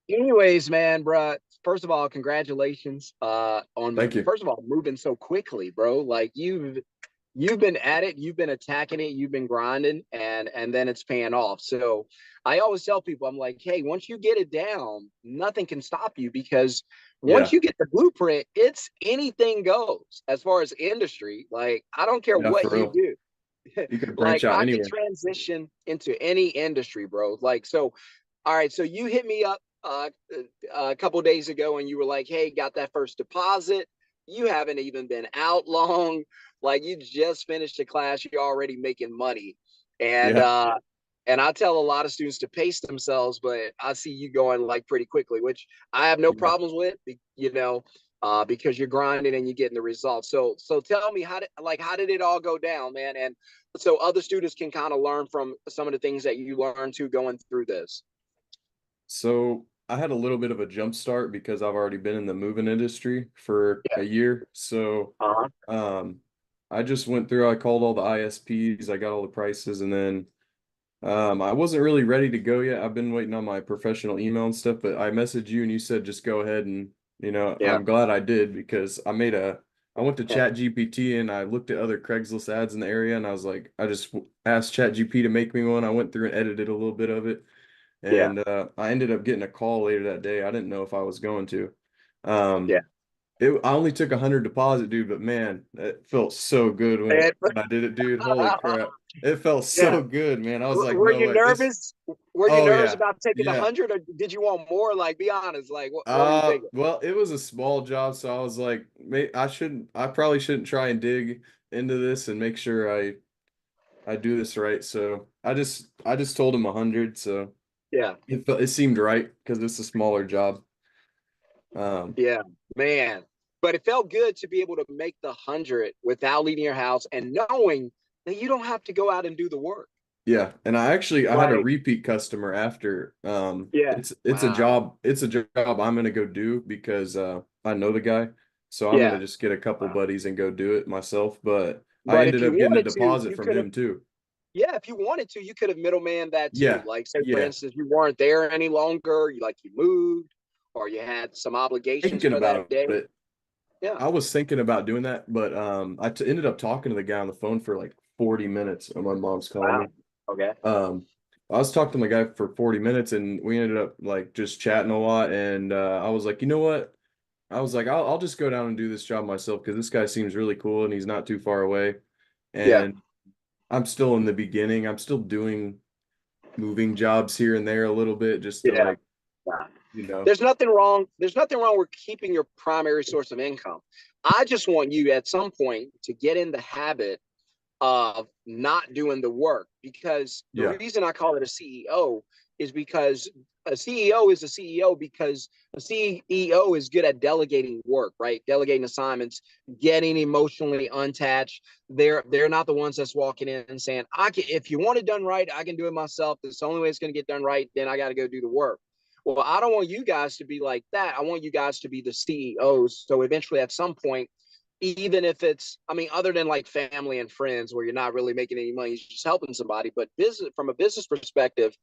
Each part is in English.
Anyways, man, bro. First of all, congratulations on Thank you. first of all moving so quickly, bro. Like you've been at it, you've been attacking it, you've been grinding, and then it's paying off. So I always tell people, I'm like, hey, once you get it down, nothing can stop you because once Yeah. you get the blueprint, it's anything goes as far as industry. Like I don't care Yeah, what for you real. do. You could branch Like out I can anywhere. transition into any industry, bro. Like so, all right. So you hit me up a couple of days ago, and you were like, "Hey, got that first deposit." You haven't even been out long. Like you just finished a class, you're already making money, and Yeah. uh, and I tell a lot of students to pace themselves, but I see you going like pretty quickly, which I have no Yeah. problems with. Because you're grinding and you're getting the results. So tell me how did it all go down, man? And so other students can kind of learn from some of the things that you learned to going through this. So I had a little bit of a jump start because I've already been in the moving industry for Yeah. a year. So Uh-huh. um I just went through, I called all the ISPs, I got all the prices, and then I wasn't really ready to go yet. I've been waiting on my professional email and stuff, but I messaged you and you said just go ahead, and Yeah. I'm glad I did because I went to Yeah. Chat GPT and I looked at other Craigslist ads in the area, and I was like, I just asked Chat GPT to make me one. I went through and edited a little bit of it, Yeah. and I ended up getting a call later that day. I didn't know if I was going to. Um, Yeah. I only took 100 deposit, dude, but man, it felt so good And, when I did it, dude. Holy crap. It felt yeah. so good, man. I was like, Were no you way. nervous? Were you Oh nervous yeah. about taking the Yeah. 100, or did you want more? Like, be honest. Like, what were you thinking? Well, it was a small job, so I was like, I probably shouldn't try and dig into this and make sure I do this right. So I just told him 100, so Yeah. it seemed right because it's a smaller job. Um, Yeah, man. But it felt good to be able to make the 100 without leaving your house and knowing that you don't have to go out and do the work. Yeah, and I had a Like, repeat customer after. yeah. Wow. It's a job I'm gonna go do because I know the guy, so I'm gonna Yeah. just get a couple Wow. buddies and go do it myself. But I But if ended you up getting a wanted to, deposit you from could have, him too. yeah, if you wanted to, you could have middleman that too. Yeah, Like, say for yeah. instance, you weren't there any longer, you moved, or you had some obligations Thinking for that about day. it, Yeah. I was thinking about doing that, but ended up talking to the guy on the phone for like 40 minutes, and my mom's calling Wow. me. Okay. I was talking to my guy for 40 minutes, and we ended up like just chatting a lot, and I was like, you know what? I was like, I'll just go down and do this job myself because this guy seems really cool and he's not too far away. Yeah. And I'm still in the beginning. I'm still doing moving jobs here and there a little bit just to Yeah. like, Yeah. you know, There's nothing wrong. There's nothing wrong with keeping your primary source of income. I just want you at some point to get in the habit of not doing the work, because the yeah, reason I call it a CEO is because a CEO is a CEO because a CEO is good at delegating work, right? Delegating assignments, getting emotionally unattached. They're not the ones that's walking in and saying, I can, if you want it done right, I can do it myself. It's the only way it's going to get done right. Then I got to go do the work. Well, I don't want you guys to be like that. I want you guys to be the CEOs. So eventually, at some point, even if it's, I mean, other than like family and friends where you're not really making any money, you're just helping somebody. But business, from a business perspective,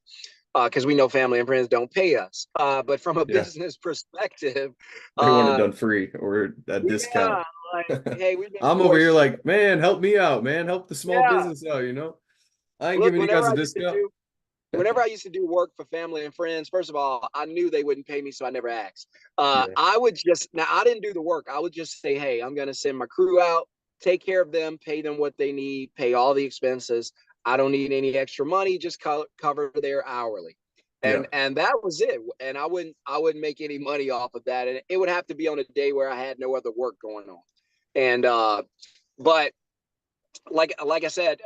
because we know family and friends don't pay us. But from a yeah. business perspective, They want it uh, done free or a discount. yeah, like, hey, we've been I'm over here forced. like, man, help me out, man. Help the small Yeah, business out, you know? I ain't look, giving you guys a discount. whenever I used to do work for family and friends, first of all, I knew they wouldn't pay me, so I never asked. Yeah. I would just, now I didn't do the work. I would just say, hey, I'm going to send my crew out, take care of them, pay them what they need, pay all the expenses. I don't need any extra money, just cover their hourly. Yeah. And that was it. And I wouldn't make any money off of that. And it would have to be on a day where I had no other work going on. And but like I said,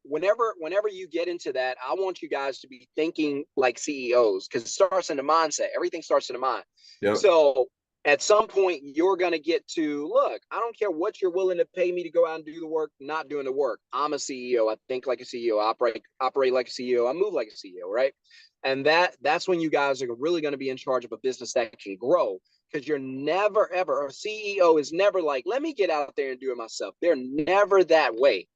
whenever you get into that, I want you guys to be thinking like CEOs, because it starts in the mindset. Everything starts in the mind. Yep. So at some point, you're going to get to, look, I don't care what you're willing to pay me to go out and do the work, not doing the work. I'm a CEO. I think like a CEO. I operate like a CEO. I move like a CEO, right? And that's when you guys are really going to be in charge of a business that can grow. because you're never, ever, a CEO is never like, let me get out there and do it myself. They're never that way,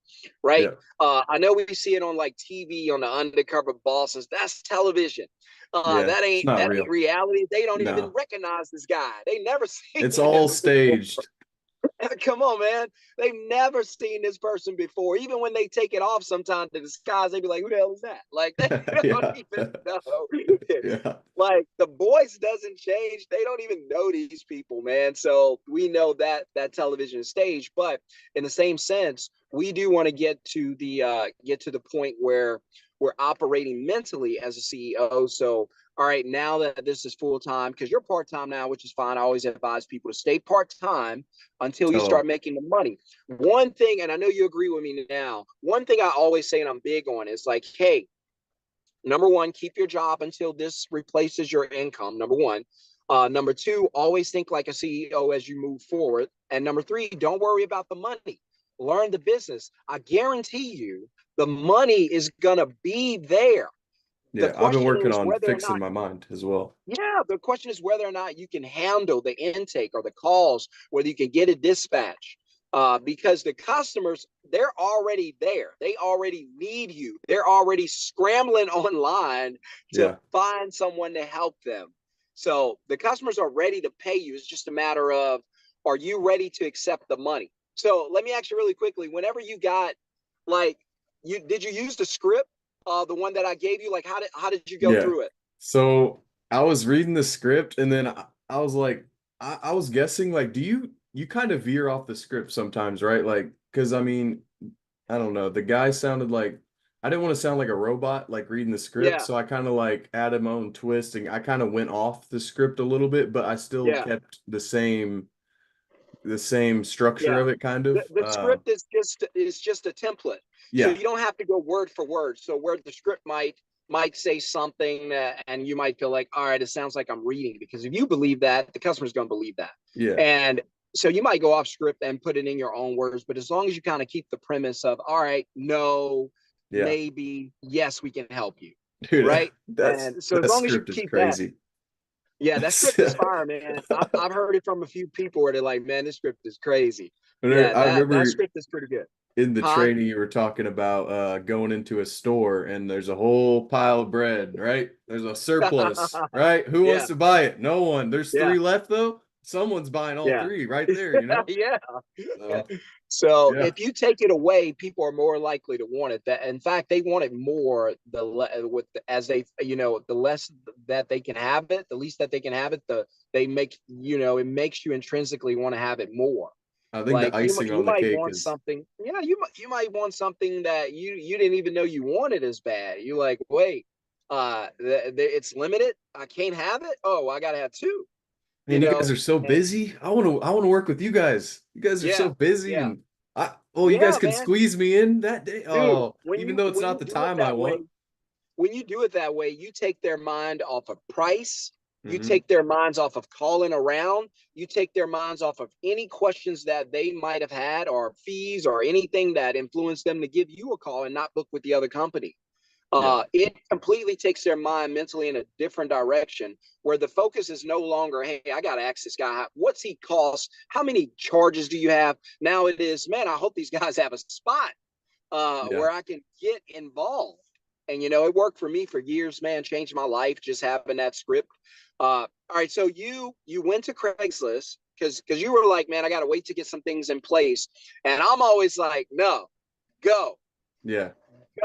right? Yeah. I know we see it on like TV on the undercover bosses. That's television. Yeah. That It's ain't not that ain't real. reality. They don't even No. recognize this guy. They never seen It's all him before. staged. Come on, man. They've never seen this person before. Even when they take it off sometimes to disguise, they be like, who the hell is that? Like, they don't Yeah. even know. Yeah. Like, the voice doesn't change. They don't even know these people, man. So we know that that television is staged. But in the same sense, we do want to get to the point where we're operating mentally as a CEO. So all right, now that this is full time, because you're part time now, which is fine. I always advise people to stay part time until you Tell start making the money. One thing, and I know you agree with me now, one thing I always say, and I'm big on, is like, hey, number one, keep your job until this replaces your income. Number one. Number two, always think like a CEO as you move forward. And number three, don't worry about the money. Learn the business. I guarantee you the money is going to be there. The Yeah, I've been question working is on whether or fixing not, my mind as well. yeah, the question is whether or not you can handle the intake or the calls, whether you can get a dispatch. Because the customers, they're already there. They already need you. They're already scrambling online to Yeah. find someone to help them. So the customers are ready to pay you. It's just a matter of, are you ready to accept the money? So let me ask you really quickly, whenever you got, like, did you use the script, the one that I gave you? Like, how did you go Yeah. through it? So I was reading the script and then I was like, I was guessing like, do you kind of veer off the script sometimes, right? Like, because I mean, I don't know. The guy sounded like I didn't want to sound like a robot, like reading the script. Yeah, So I kind of like added my own twist and I kind of went off the script a little bit, but I still yeah. kept the same structure Yeah. of it kind The, of. the script is just a template. So Yeah. you don't have to go word for word. So where the script might say something and you might feel like, all right, it sounds like I'm reading, because if you believe that, the customer's going to believe that. Yeah. And so you might go off script and put it in your own words, but as long as you kind of keep the premise of, all right, no, Yeah. maybe, yes, we can help you. Dude, Right. that's And so as that long as you script is keep that, crazy. yeah, that script is fire, man. I've heard it from a few people where they're like, man, this script is crazy. Yeah, I that remember script is pretty good. in the Huh? training you were talking about going into a store and there's a whole pile of bread, right? There's a surplus, right? Who wants Yeah, to buy it? No one. There's yeah, three left though. Someone's buying all yeah. three right there, you know? Yeah. So, So yeah. if you take it away, people are more likely to want it. That, in fact, they want it more. As they, the less that they can have it, the least that they can have it, they make, it makes you intrinsically want to have it more. I think the Like icing you on the might cake want is something. Yeah, you might want something that you didn't even know you wanted as bad. You like, wait, it's limited. I can't have it. Oh, I gotta have two. You man, you guys know, are so and busy. I want to work with you guys. You guys are so yeah, busy yeah, and you guys yeah, could man, squeeze me in that day. dude. Oh, When even you though it's when not you the do it time I that want. way, when you do it that way, you take their mind off of price. You Hmm. take their minds off of calling around. You take their minds off of any questions that they might have had, or fees, or anything that influenced them to give you a call and not book with the other company. Yeah. It completely takes their mind mentally in a different direction, where the focus is no longer, hey, I got to ask this guy, what's he cost? How many charges do you have? Now it is, man, I hope these guys have a spot Yeah. where I can get involved. And, it worked for me for years, man, changed my life just having that script. All right. So you went to Craigslist because you were like, man, I got to wait to get some things in place. And I'm always like, no, go, Yeah.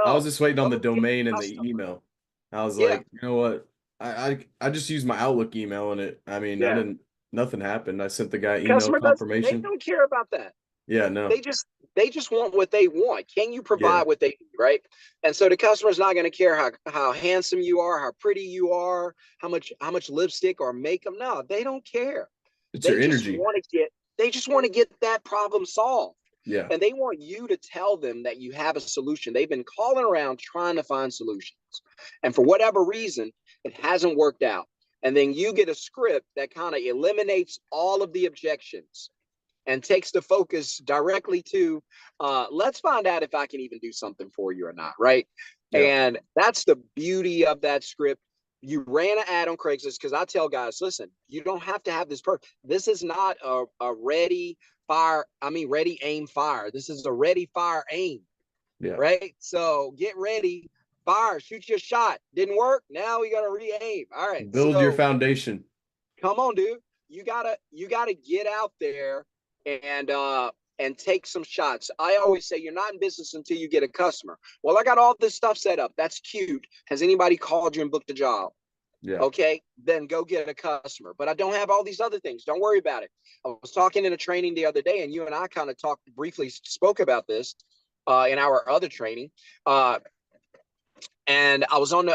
I was go, just waiting on the go get domain the and the customer. email. I was Yeah. like, you know what? I just used my Outlook email and I mean, I Yeah. didn't, nothing happened. I sent the guy email Customer does, they confirmation. don't care about that. Yeah, They no. just they just want what they want. Can you Yeah. provide what they need, right? And so the customer's not going to care how handsome you are, how pretty you are, how much lipstick or makeup. No, they don't care. It's your They just energy. want to get they just want to get that problem solved. Yeah. And they want you to tell them that you have a solution. They've been calling around trying to find solutions. And for whatever reason, it hasn't worked out. And then you get a script that kind of eliminates all of the objections and takes the focus directly to, let's find out if I can even do something for you or not, right? Yeah. And that's the beauty of that script. You ran an ad on Craigslist, because I tell guys, listen, you don't have to have this This is not a ready, fire. I mean, ready, aim, fire. This is a ready, fire, aim. Yeah. Right. So get ready, fire, shoot your shot. Didn't work. Now we got to re-aim. All right. Build your So foundation. come on, dude. You gotta get out there and take some shots. I always say you're not in business until you get a customer. Well, I got all this stuff set up. That's cute. Has anybody called you and booked a job? Yeah. Okay, then go get a customer. But I don't have all these other things. Don't worry about it. I was talking in a training the other day, and you and I kind of spoke about this in our other training. And I was on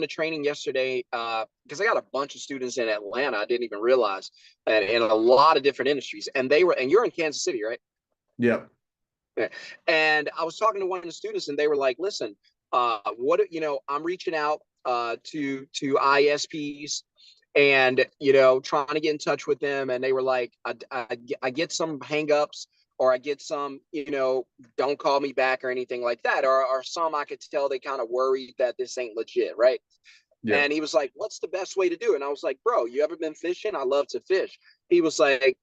the training yesterday because I got a bunch of students in Atlanta. I didn't even realize, and in a lot of different industries. And you're in Kansas City, right? Yeah. And I was talking to one of the students, and they were like, "Listen, I'm reaching out to ISPs, and trying to get in touch with them." And they were like, I get some hangups, or I get some, don't call me back or anything like that, or some I could tell they kind of worried that this ain't legit, right? Yeah. And he was like, "What's the best way to do it?" And I was like, "Bro, you ever been fishing? I love to fish." He was like,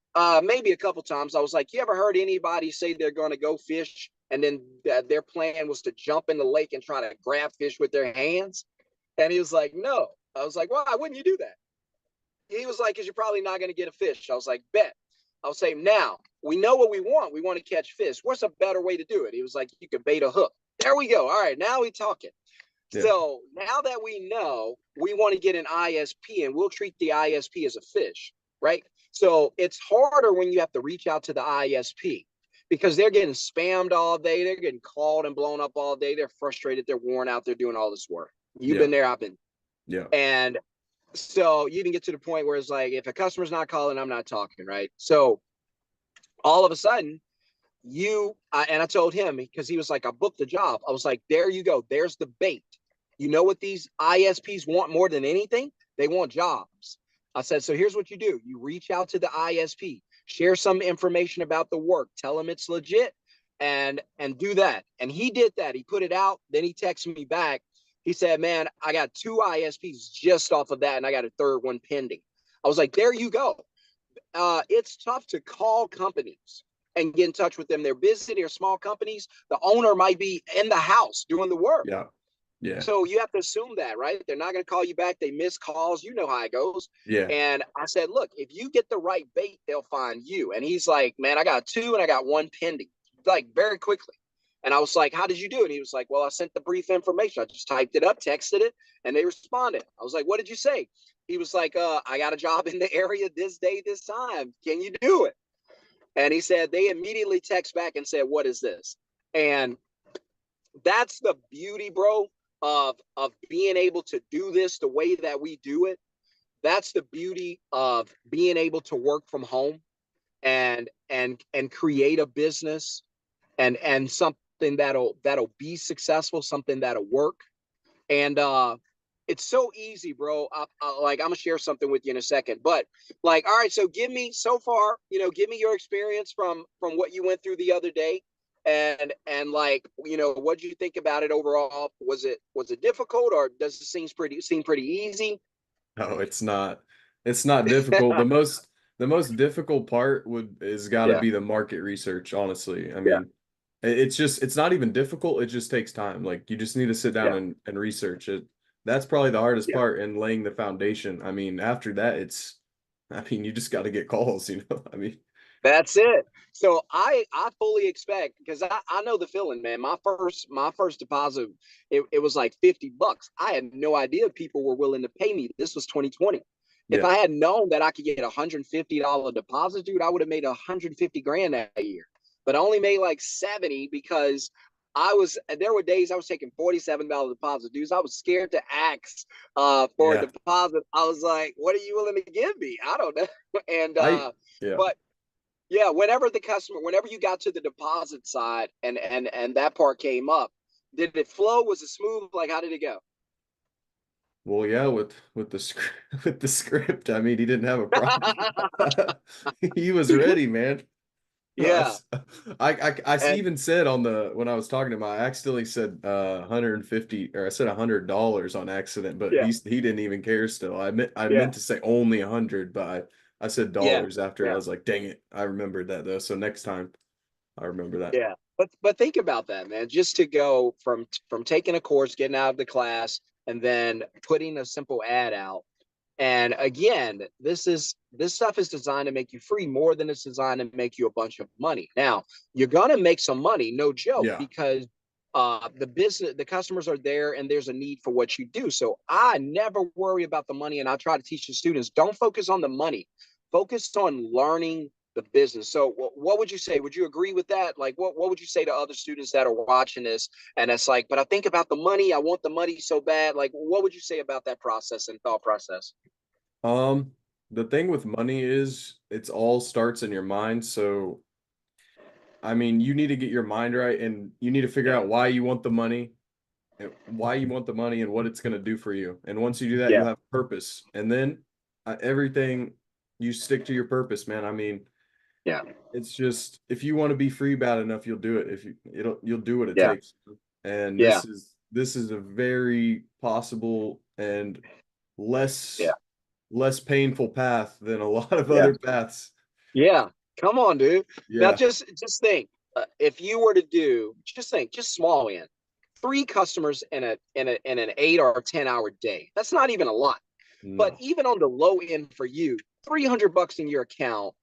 maybe a couple times." I was like, "You ever heard anybody say they're going to go fish and then their plan was to jump in the lake and try to grab fish with their hands?" And he was like, "No." I was like, "Well, why wouldn't you do that?" He was like, "Because you're probably not going to get a fish." I was like, "Bet." I was saying, "Now we know what we want. We want to catch fish. What's a better way to do it?" He was like, "You could bait a hook." There we go. All right, now we talking. Yeah. So now that we know, we want to get an ISP, and we'll treat the ISP as a fish, right? So it's harder when you have to reach out to the ISP, because they're getting spammed all day. They're getting called and blown up all day. They're frustrated. They're worn out. They're doing all this work. You've been there. I've been. Yeah. And so you can get to the point where it's like, if a customer's not calling, I'm not talking, right? So all of a sudden, and I told him, because he was like, "I booked the job." I was like, "There you go. There's the bait. You know what these ISPs want more than anything? They want jobs." I said, "So here's what you do. You reach out to the ISP, share some information about the work, tell them it's legit, and do that." And he did that. He put it out. Then he texted me back. He said, "Man, I got 2 ISPs just off of that, and I got a third one pending." I was like, "There you go." It's tough to call companies and get in touch with them. They're busy. They're small companies. The owner might be in the house doing the work. Yeah. Yeah. So you have to assume that, right? They're not going to call you back. They miss calls. You know how it goes. Yeah. And I said, "Look, if you get the right bait, they'll find you." And he's like, "Man, I got 2 and I got 1 pending," like very quickly. And I was like, "How did you do it?" And he was like, "Well, I sent the brief information. I just typed it up, texted it, and they responded." I was like, "What did you say?" He was like, "I got a job in the area this day, this time. Can you do it?" And he said they immediately text back and said, "What is this?" And that's the beauty, bro, of being able to do this the way that we do it. That's the beauty of being able to work from home and create a business and something that'll be successful, something that'll work. And it's so easy, bro. I'm gonna share something with you in a second, but like, all right. So give me so far, give me your experience from what you went through the other day, and like, what did you think about it overall? Was it difficult, or does it seem pretty easy? No, it's not. It's not difficult. The most difficult part is got to Yeah, be the market research, honestly. I yeah, mean, it's not even difficult. It just takes time. Like you just need to sit down yeah, and research it. That's probably the hardest yeah. part in laying the foundation. I mean, after that, I mean, you just got to get calls, I mean, That's it. So I fully expect, because I know the feeling, man. My first deposit, it was like $50. I had no idea people were willing to pay me. This was 2020. If yeah, I had known that I could get $150 deposit, dude, I would have made 150 grand that year. But I only made like 70, because there were days I was taking $47 deposit, dudes. I was scared to ask for a yeah. deposit. I was like, "What are you willing to give me?" I don't know. And I yeah. but yeah, whenever you got to the deposit side and that part came up, did it flow? Was it smooth? Like, how did it go? Well, yeah, with the script with the script, I mean, he didn't have a problem. He was ready, man. Yeah. I And even said on the when I was talking to him, I accidentally said 150, or I said $100 on accident, but yeah, he didn't even care still. I yeah, meant to say only 100, but I said yeah, dollars after. I yeah, was like, dang it, I remembered that though. So next time I remember that. yeah. But think about that, man. Just to go from taking a course, getting out of the class, and then putting a simple ad out. And again, this stuff is designed to make you free more than it's designed to make you a bunch of money. Now, you're gonna make some money, no joke, Yeah. because the customers are there and there's a need for what you do. So I never worry about the money, and I try to teach the students, don't focus on the money, focus on learning the business. So what would you say? Would you agree with that? Like what would you say to other students that are watching this and it's like, but I think about the money, I want the money so bad. Like what would you say about that process and thought process? Um, the thing with money is it's all starts in your mind. So I mean, you need to get your mind right, and you need to figure Yeah, out why you want the money, and why you want the money and what it's going to do for you. And once you do that, yeah, you'll have purpose. And then everything, you stick to your purpose, man. I mean, yeah, it's just if you want to be free bad enough, you'll do it. If you'll do what it yeah, takes. And yeah, this is a very possible and yeah, less painful path than a lot of yeah, other paths. yeah. Come on, dude. Now Yeah. just think, if you were to do, just think, just small in three customers in an 8 or 10 hour day. That's not even a lot. But No. even on the low end for you, $300 in your account,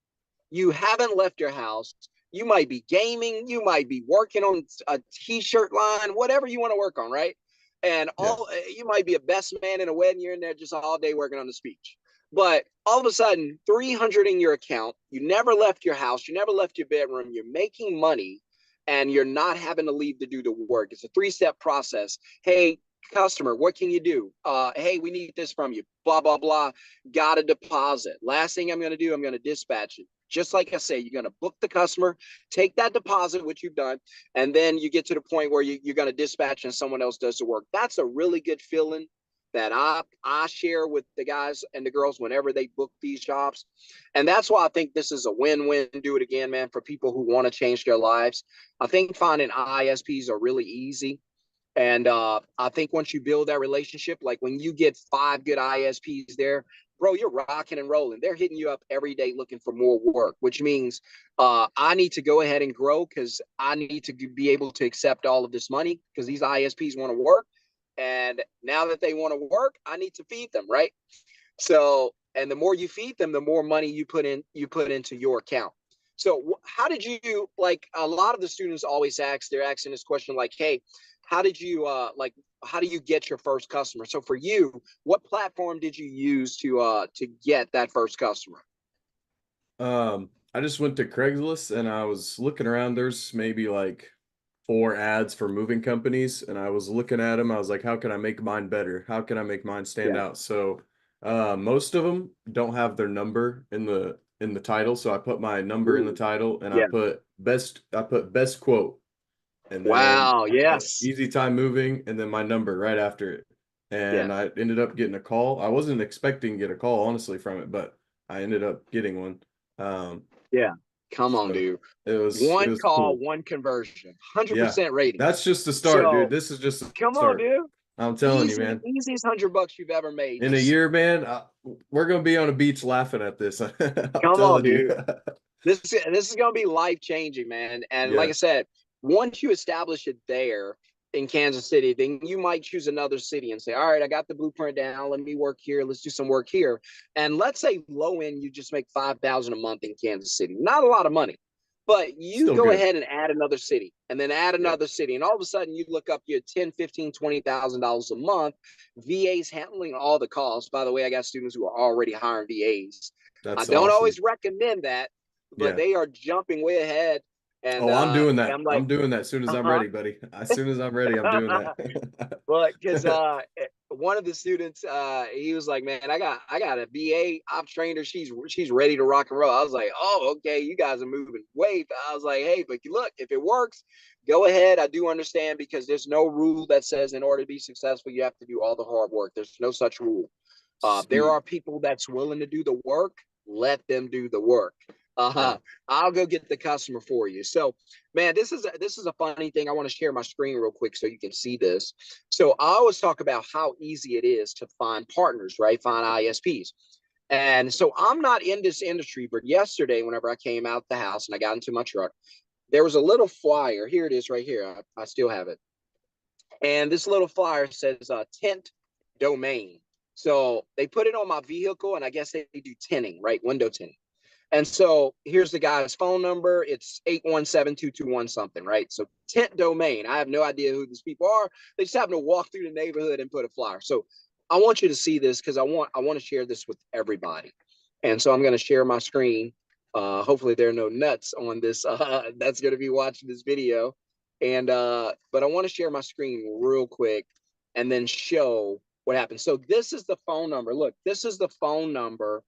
you haven't left your house. You might be gaming, you might be working on a t-shirt line, whatever you want to work on, right? And Yeah. all you might be a best man in a wedding, you're in there just all day working on the speech. But all of a sudden, 300 in your account, you never left your house, you never left your bedroom, you're making money and you're not having to leave to do the work. It's a three-step process. Hey, customer, what can you do? Hey, we need this from you. Blah, blah, blah. Got a deposit. Last thing I'm going to do, I'm going to dispatch it. Just like I say, you're going to book the customer, take that deposit, which you've done, and then you get to the point where you're going to dispatch and someone else does the work. That's a really good feeling that I share with the guys and the girls whenever they book these jobs. And that's why I think this is a win-win, do it again, man, for people who want to change their lives. I think finding ISPs are really easy. And I think once you build that relationship, like when you get 5 good ISPs there, bro, you're rocking and rolling. They're hitting you up every day looking for more work, which means I need to go ahead and grow because I need to be able to accept all of this money because these ISPs want to work. And now that they want to work, I need to feed them, right? So, and the more you feed them, the more money you put into your account. So, how did you like? A lot of the students always ask, they're asking this question like, "Hey, how did you how do you get your first customer?" So, for you, what platform did you use to get that first customer? I just went to Craigslist and I was looking around. There's maybe like 4 ads for moving companies, and I was looking at them. I was like, how can I make mine better? How can I make mine stand Yeah, out? So, most of them don't have their number in the title. So I put my number in the ooh, title, and yeah, I put best quote, and then wow, yes, easy time moving, and then my number right after it. yeah, And I ended up getting a call. I wasn't expecting to get a call, honestly, from it, but I ended up getting one. Um, yeah. Come on, so dude. it One was call, cool. one conversion, Yeah, 100% rating. that's just the start, dude. So, This is just the come on, start. dude. I'm telling you, Easy, man. easiest $100 you've ever made. In a Just year, man, we're gonna be on a beach laughing at this. I'm come on, telling you. dude. This is gonna be life changing, man. And like Yeah, I said, once you establish it there in Kansas City, then you might choose another city and say, all right, I got the blueprint down. Let me work here. Let's do some work here. And let's say low end, you just make 5,000 a month in Kansas City. Not a lot of money, but you still go good. ahead and add another city and then add Yeah, another city. And all of a sudden you look up your 10, 15, $20,000 a month. VAs handling all the calls. By the way, I got students who are already hiring VAs. I that's don't awesome. always recommend that, but Yeah. they are jumping way ahead. And Oh, I'm doing that. I'm like, I'm doing that as soon as I'm uh-huh. ready, buddy. As soon as I'm ready, I'm doing Well, because that. one of the students, he was like, "Man, I got a VA. I've trained her. She's ready to rock and roll." I was like, "Oh, okay. You guys are moving way." I was like, "Hey, but look, if it works, go ahead. I do understand because there's no rule that says in order to be successful, you have to do all the hard work. There's no such rule. There Sweet. are people that's willing to do the work. Let them do the work. Yeah. I'll go get the customer for you. So, man, this is a funny thing. I want to share my screen real quick so you can see this. So I always talk about how easy it is to find partners, right? Find ISPs. And so I'm not in this industry, but yesterday, whenever I came out the house and I got into my truck, there was a little flyer. Here it is right here. I still have it. And this little flyer says tint domain. So they put it on my vehicle, and I guess they do tinting, right? Window tinting. And so here's the guy's phone number. It's 817-221 something, right? So tint domain. I have no idea who these people are. They just happen to walk through the neighborhood and put a flyer. So I want you to see this because I want to share this with everybody. And so I'm going to share my screen. Hopefully there are no nuts on this that's going to be watching this video. And but I want to share my screen real quick and then show what happens. So this is the phone number. Look, this is the phone number.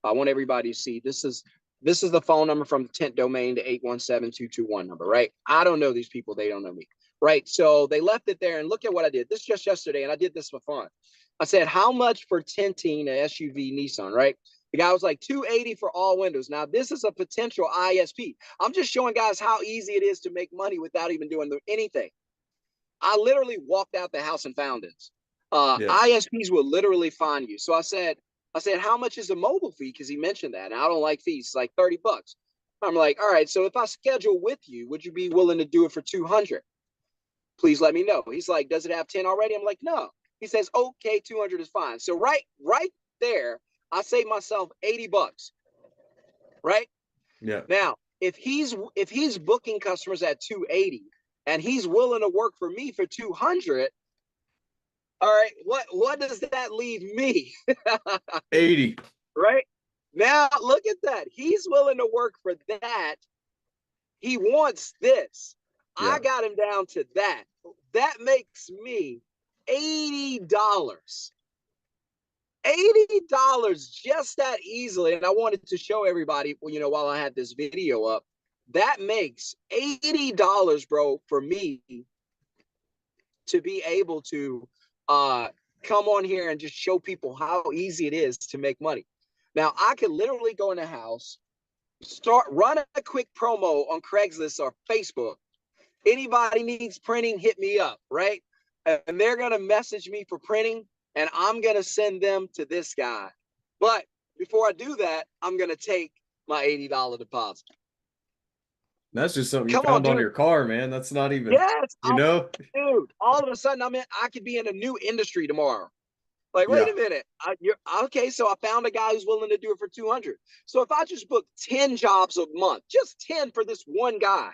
I want everybody to see this is the phone number from the tint domain to 817-221 number, right? I don't know these people, they don't know me, right? So they left it there, and look at what I did. This just yesterday, and I did this for fun. I said, how much for tinting an SUV Nissan, right? The guy was like $280 for all windows. Now this is a potential ISP. I'm just showing guys how easy it is to make money without even doing anything. I literally walked out the house and found this. Yeah. ISPs will literally find you. So I said, how much is a mobile fee? Because he mentioned that. And I don't like fees. It's like $30. I'm like, all right, so if I schedule with you, would you be willing to do it for 200? Please let me know. He's like, does it have 10 already? I'm like, no. He says, okay, 200 is fine. So right there, I saved myself $80, right? Yeah. Now, if he's booking customers at 280 and he's willing to work for me for 200, all right, what does that leave me? 80. Right? Now, look at that. He's willing to work for that. He wants this. Yeah. I got him down to that. That makes me $80. $80 just that easily. And I wanted to show everybody, while I had this video up, that makes $80, bro, for me to be able to come on here and just show people how easy it is to make money. Now, I could literally go in the house, run a quick promo on Craigslist or Facebook. Anybody needs printing, hit me up, right? And they're going to message me for printing, and I'm going to send them to this guy. But before I do that, I'm going to take my $80 deposit. That's just something you Come on, found on dude. your car, man. That's not even, Yes, dude, all of a sudden I could be in a new industry tomorrow. Like, wait Yeah. a minute. You're okay. So I found a guy who's willing to do it for 200. So if I just book 10 jobs a month, just 10 for this one guy,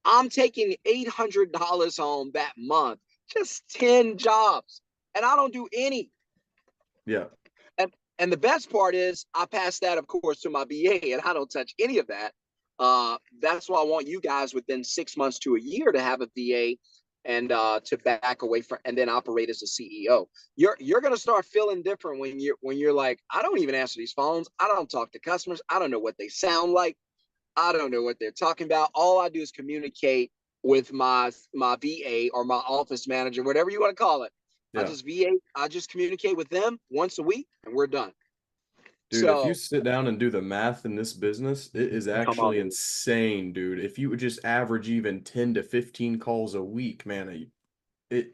I'm taking $800 home that month. Just 10 jobs, and I don't do any. Yeah. And the best part is I pass that, of course, to my VA, and I don't touch any of that. That's why I want you guys within 6 months to a year to have a VA and to back away from and then operate as a CEO. You're gonna start feeling different when you're like, I don't even answer these phones. I don't talk to customers. I don't know what they sound like. I don't know what they're talking about. All I do is communicate with my VA or my office manager, whatever you want to call it. Yeah. I just communicate with them once a week and we're done. Dude, if you So sit down and do the math in this business, it is come on, actually dude. insane, dude. If you would just average even 10 to 15 calls a week, man,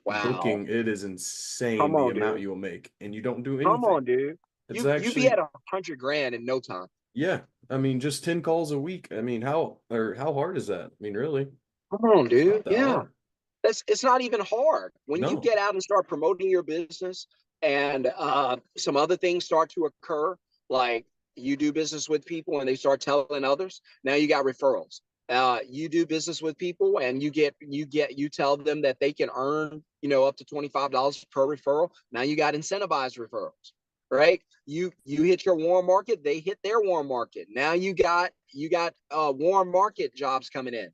Wow. booking, it is insane Come the on, amount dude. you will make, and you don't do Come anything. on, dude. It's You be at actually, 100 grand in no time. yeah. I mean, just 10 calls a week. I mean, how hard is that? I mean, really, Come on, it's dude. not that Yeah. hard. It's not even hard. When you No. get out and start promoting your business and some other things start to occur, like you do business with people and they start telling others, now you got referrals. You do business with people and you tell them that they can earn, up to $25 per referral. Now you got incentivized referrals, right? You hit your warm market, they hit their warm market. Now you got warm market jobs coming in.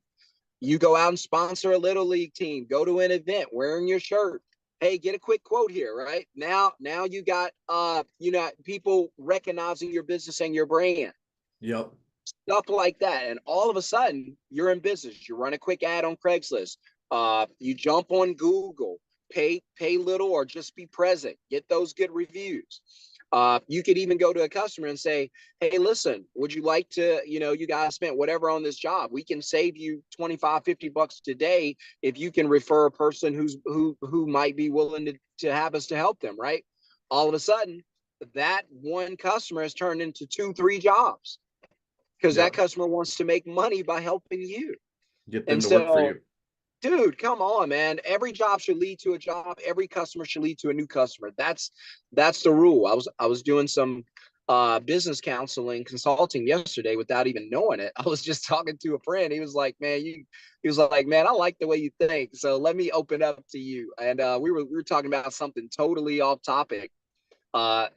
You go out and sponsor a little league team, go to an event wearing your shirt. Hey, get a quick quote here, right? Now you got people recognizing your business and your brand. Yep. Stuff like that. And all of a sudden, you're in business. You run a quick ad on Craigslist. You jump on Google, pay little or just be present. Get those good reviews. You could even go to a customer and say, hey, listen, would you like to, you guys spent whatever on this job. We can save you 25, $50 today if you can refer a person who might be willing to have us to help them, right? All of a sudden, that one customer has turned into 2, 3 jobs because Yeah. that customer wants to make money by helping you. Get them And to work for so, you. dude, come on, man. Every job should lead to a job. Every customer should lead to a new customer. That's the rule. I was doing some business counseling consulting yesterday without even knowing it. I was just talking to a friend. He was like, man, I like the way you think. So let me open up to you. And we were talking about something totally off topic, a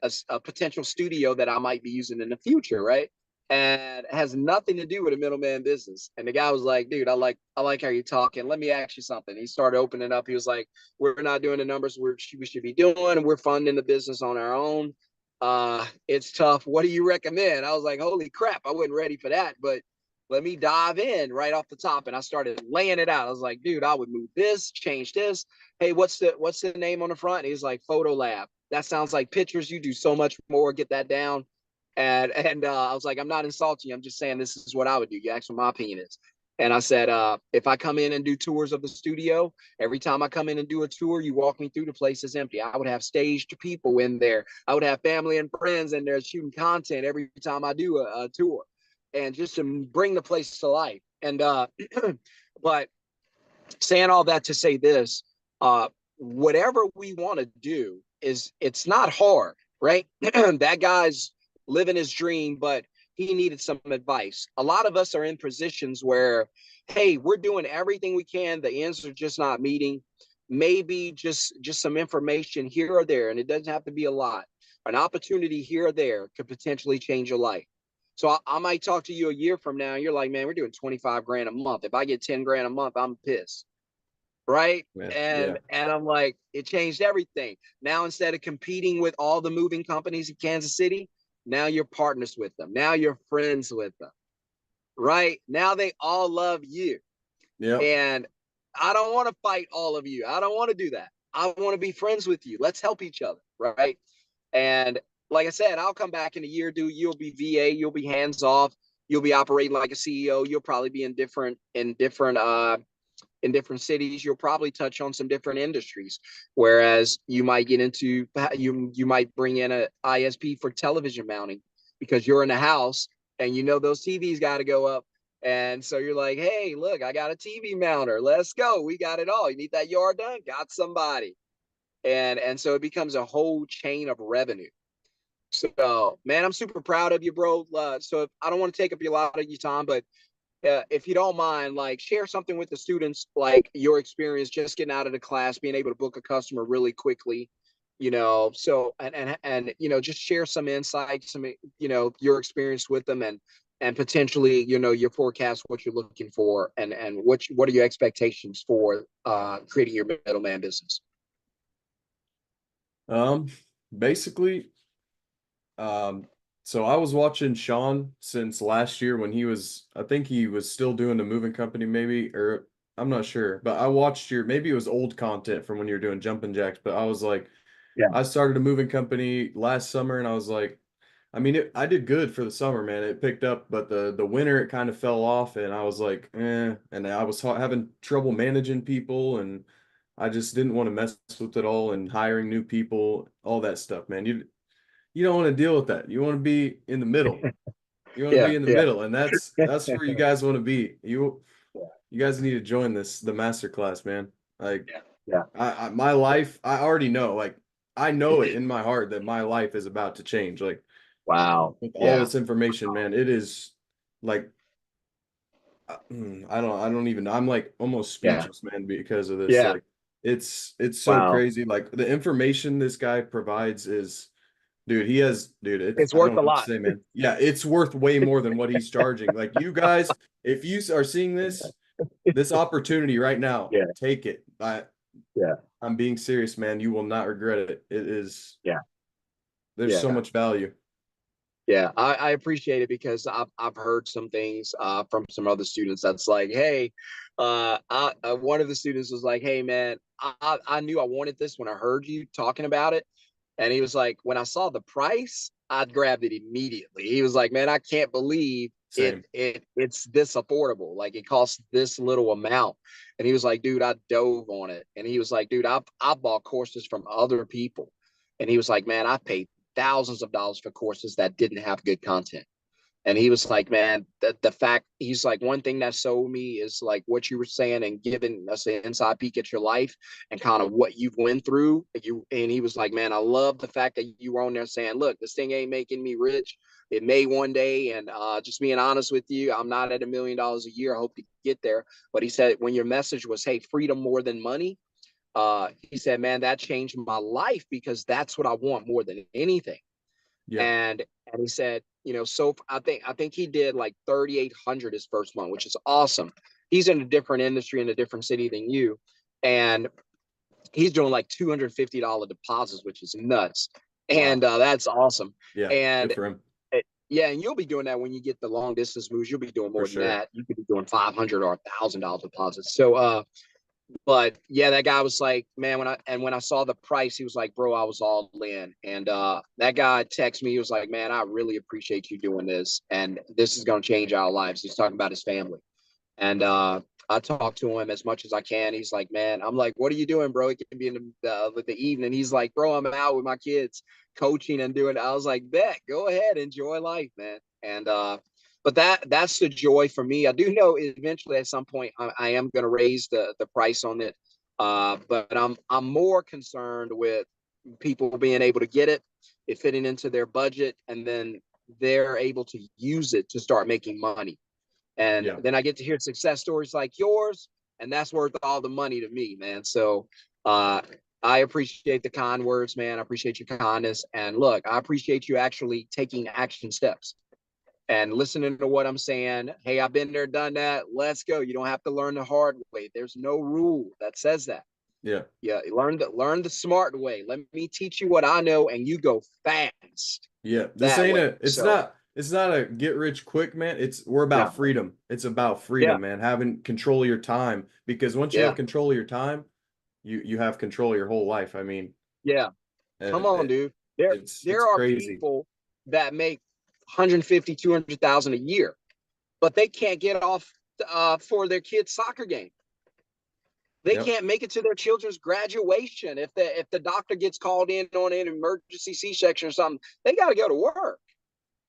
potential studio that I might be using in the future, right? And it has nothing to do with a middleman business. And the guy was like, dude, I like how you're talking. Let me ask you something. He started opening up. He was like, we're not doing the numbers we should be doing. We're funding the business on our own. It's tough. What do you recommend? I was like, holy crap, I wasn't ready for that. But let me dive in right off the top. And I started laying it out. I was like, dude, I would move this, change this. Hey, what's the name on the front? And he's like, Photo Lab. That sounds like pictures. You do so much more. Get that down. And I was like, I'm not insulting you. I'm just saying this is what I would do. You ask what my opinion is. And I said, if I come in and do tours of the studio, every time I come in and do a tour, you walk me through, the place is empty. I would have staged people in there. I would have family and friends in there shooting content every time I do a tour, and just to bring the place to life. And but saying all that to say this, whatever we want to do it's not hard, right? That guy's living his dream, but he needed some advice. A lot of us are in positions where, hey, we're doing everything we can, the ends are just not meeting. Maybe just some information here or there, and it doesn't have to be a lot. An opportunity here or there could potentially change your life. So I might talk to you a year from now and you're like, man, we're doing 25 grand a month. If I get 10 grand a month, I'm pissed, right? Man. Yeah. And I'm like, it changed everything. Now, instead of competing with all the moving companies in Kansas City, now you're partners with them. Now you're friends with them, right? Now they all love you. Yep. And I don't want to fight all of you. I don't want to do that. I want to be friends with you. Let's help each other, right? And like I said, I'll come back in a year, dude. You'll be VA, you'll be hands off, you'll be operating like a CEO. You'll probably be in different cities. You'll probably touch on some different industries, whereas you might get into you might bring in a ISP for television mounting because you're in the house and those TVs got to go up. And so you're like, hey, look, I got a TV mounter, let's go, we got it all. You need that yard done, got somebody. And so it becomes a whole chain of revenue. So man, I'm super proud of you, bro. So I don't want to take up a lot of your time, but if you don't mind, like, share something with the students, like your experience just getting out of the class, being able to book a customer really quickly, so and just share some insights, some your experience with them, and potentially your forecast, what you're looking for, and what are your expectations for creating your middleman business. Um, basically, so I was watching Shon since last year when I think he was still doing the moving company, maybe, or I'm not sure, but I watched maybe it was old content from when you were doing jumping jacks, but I was like, Yeah. I started a moving company last summer and I was like, I mean, I did good for the summer, man. It picked up, but the winter it kind of fell off, and I was like, and I was having trouble managing people, and I just didn't want to mess with it all and hiring new people, all that stuff, man. You don't want to deal with that. You want to be in the middle. You want to Yeah, be in the yeah, middle, and that's where you guys want to be. You guys need to join the master class, man. Like yeah, yeah. my life, I already know. Like I know it in my heart that my life is about to change. Like Wow. with all Yeah. this information, man, it is like I don't even. I'm like almost Yeah. speechless, man, because of this. Yeah. Like it's so Wow. crazy. Like the information this guy provides is. Dude, It's I don't worth know a what to lot. say, man. Yeah, it's worth way more than what he's charging. Like you guys, if you are seeing this opportunity right now, Yeah. take it. Yeah. I'm being serious, man. You will not regret it. Yeah. There's so Yeah. much value. Yeah. I appreciate it because I've heard some things from some other students that's like, hey, one of the students was like, hey, man, I knew I wanted this when I heard you talking about it. And he was like, when I saw the price, I grabbed it immediately. He was like, man, I can't believe Same. it's this affordable. Like it costs this little amount. And he was like, dude, I dove on it. And he was like, dude, I bought courses from other people. And he was like, man, I paid thousands of dollars for courses that didn't have good content. And he was like, man, the fact, he's like, one thing that sold me is like what you were saying and giving us an inside peek at your life and kind of what you've went through. And he was like, man, I love the fact that you were on there saying, look, this thing ain't making me rich. It may one day. And just being honest with you, I'm not at $1 million a year. I hope to get there. But he said, when your message was, hey, freedom more than money, he said, man, that changed my life because that's what I want more than anything. Yeah. And he said, so I think he did like 3,800 his first month, which is awesome. He's in a different industry in a different city than you. And he's doing like $250 deposits, which is nuts. Wow. And that's awesome. Yeah. And good for him. yeah, and you'll be doing that when you get the long distance moves. You'll be doing more than that. You could be doing $500 or $1,000 deposits. So but yeah, that guy was like, man, when I saw the price, he was like, bro, I was all in. And that guy texted me, he was like, man, I really appreciate you doing this. And this is going to change our lives. He's talking about his family. And I talk to him as much as I can. He's like, man, I'm like, what are you doing, bro? It can be in the evening. He's like, bro, I'm out with my kids coaching and doing. I was like, bet, go ahead, enjoy life, man. And but that's the joy for me. I do know eventually at some point I am going to raise the price on it. But I'm more concerned with people being able to get it fitting into their budget, and then they're able to use it to start making money. And then I get to hear success stories like yours, and that's worth all the money to me, man. So I appreciate the kind words, man. I appreciate your kindness. And look, I appreciate you actually taking action steps and listening to what I'm saying. Hey, I've been there, done that. Let's go. You don't have to learn the hard way. There's no rule that says that. Yeah. Learn the smart way. Let me teach you what I know, and you go fast. Yeah. This ain't it's not a get rich quick, man. We're about freedom. It's about freedom, man. Having control of your time, because once you have control of your time, you have control of your whole life. I mean, come on, dude. There are crazy. People that make 150, 200,000 a year, but they can't get off for their kids' soccer game. They can't make it to their children's graduation. If the doctor gets called in on an emergency C-section or something, they got to go to work.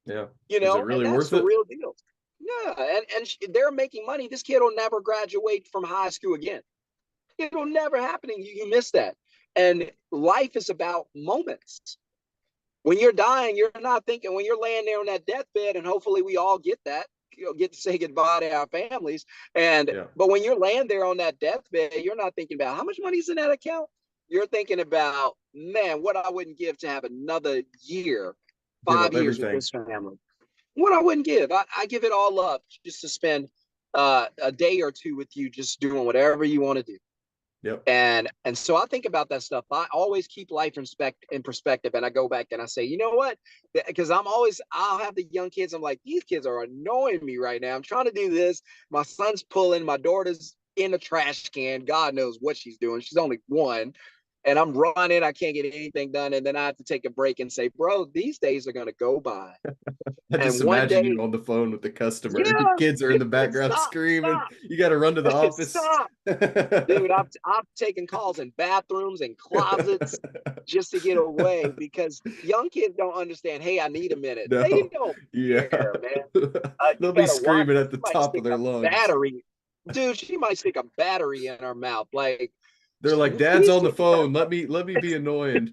Yeah. Is it really and worth that's it? the real deal. Yeah, and they're making money. This kid will never graduate from high school again. It'll never happen. You miss that. And life is about moments. When you're dying, you're not thinking, when you're laying there on that deathbed, and hopefully we all get that, get to say goodbye to our families. But when you're laying there on that deathbed, you're not thinking about how much money's in that account. You're thinking about, man, what I wouldn't give to have another year, 5 years with this family. What I wouldn't give. I give it all up just to spend a day or two with you, just doing whatever you want to do. Yep. And so I think about that stuff. I always keep life in perspective, and I go back and I say, you know what? Because I'll have the young kids. I'm like, these kids are annoying me right now. I'm trying to do this. My son's pulling. My daughter's in a trash can. God knows what she's doing. She's only one. And I'm running. I can't get anything done. And then I have to take a break and say, bro, these days are going to go by. I just imagine you on the phone with the customer. Your kids are in the background screaming. You got to run to the office. Stop. Dude, I've taken calls in bathrooms and closets just to get away, because young kids don't understand, hey, I need a minute. No. They don't care, man. They'll be screaming at the top of their lungs. Battery. Dude, she might stick a battery in her mouth. Like, they're like, Dad's on the phone. Let me be annoying.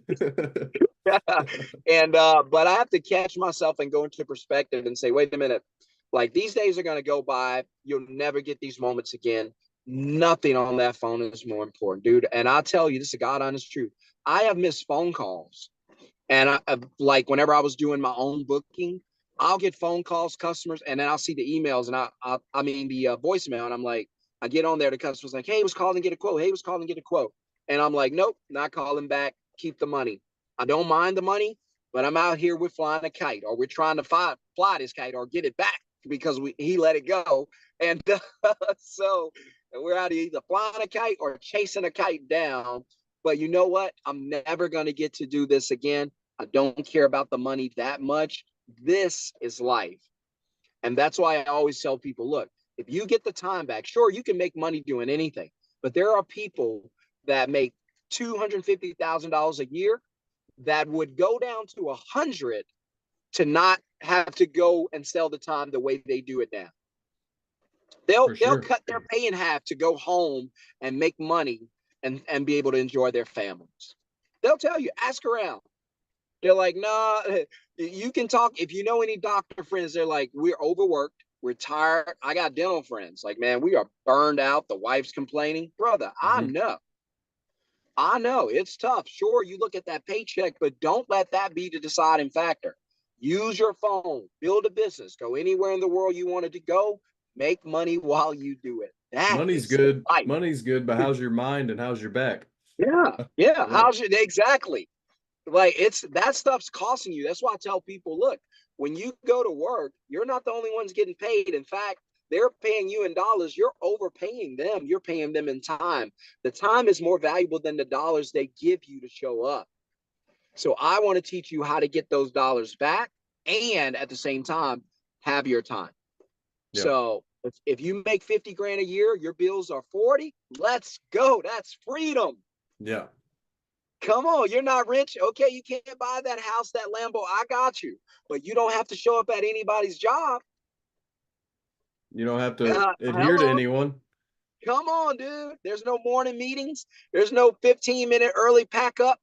And but I have to catch myself and go into perspective and say, wait a minute, like, these days are going to go by. You'll never get these moments again. Nothing on that phone is more important, dude. And I'll tell you, this is a God honest truth. I have missed phone calls. And like, whenever I was doing my own booking, I'll get phone calls, customers, and then I'll see the emails and I mean the voicemail, and I'm like, I get on there, the customer's like, hey, he was calling to get a quote. Hey, he was calling to get a quote. And I'm like, nope, not calling back. Keep the money. I don't mind the money, but I'm out here, we're flying a kite, or we're trying to fly this kite or get it back because he let it go. And so we're out here either flying a kite or chasing a kite down. but you know what? I'm never going to get to do this again. I don't care about the money that much. This is life. And that's why I always tell people, look, if you get the time back, sure, you can make money doing anything, but there are people that make $250,000 a year that would go down to 100 to not have to go and sell the time the way they do it now. For They'll sure. cut their pay in half to go home and make money and be able to enjoy their families. They'll tell you, ask around. They're like, nah, you can talk. If you know any doctor friends, they're like, we're overworked. We're tired. I got dental friends. Like, man, we are burned out. The wife's complaining. Brother, I Mhm. know. I know it's tough. Sure, you look at that paycheck, but don't let that be the deciding factor. Use your phone, build a business, go anywhere in the world you wanted to go, make money while you do it. That Money's is good. life. Money's good, but how's your mind and how's your back? Yeah. Yeah. Yeah. How's it exactly? Like it's that stuff's costing you. That's why I tell people, look, when you go to work, you're not the only ones getting paid. In fact, they're paying you in dollars. You're overpaying them. You're paying them in time. The time is more valuable than the dollars they give you to show up. So I want to teach you how to get those dollars back and at the same time have your time. Yeah. So if you make 50 grand a year, your bills are 40, let's go. That's freedom. Yeah. Come on, you're not rich. Okay, you can't buy that house, that Lambo. I got you. But you don't have to show up at anybody's job. You don't have to adhere to Hello. anyone. Come on, dude. There's no morning meetings. There's no 15-minute early pack up.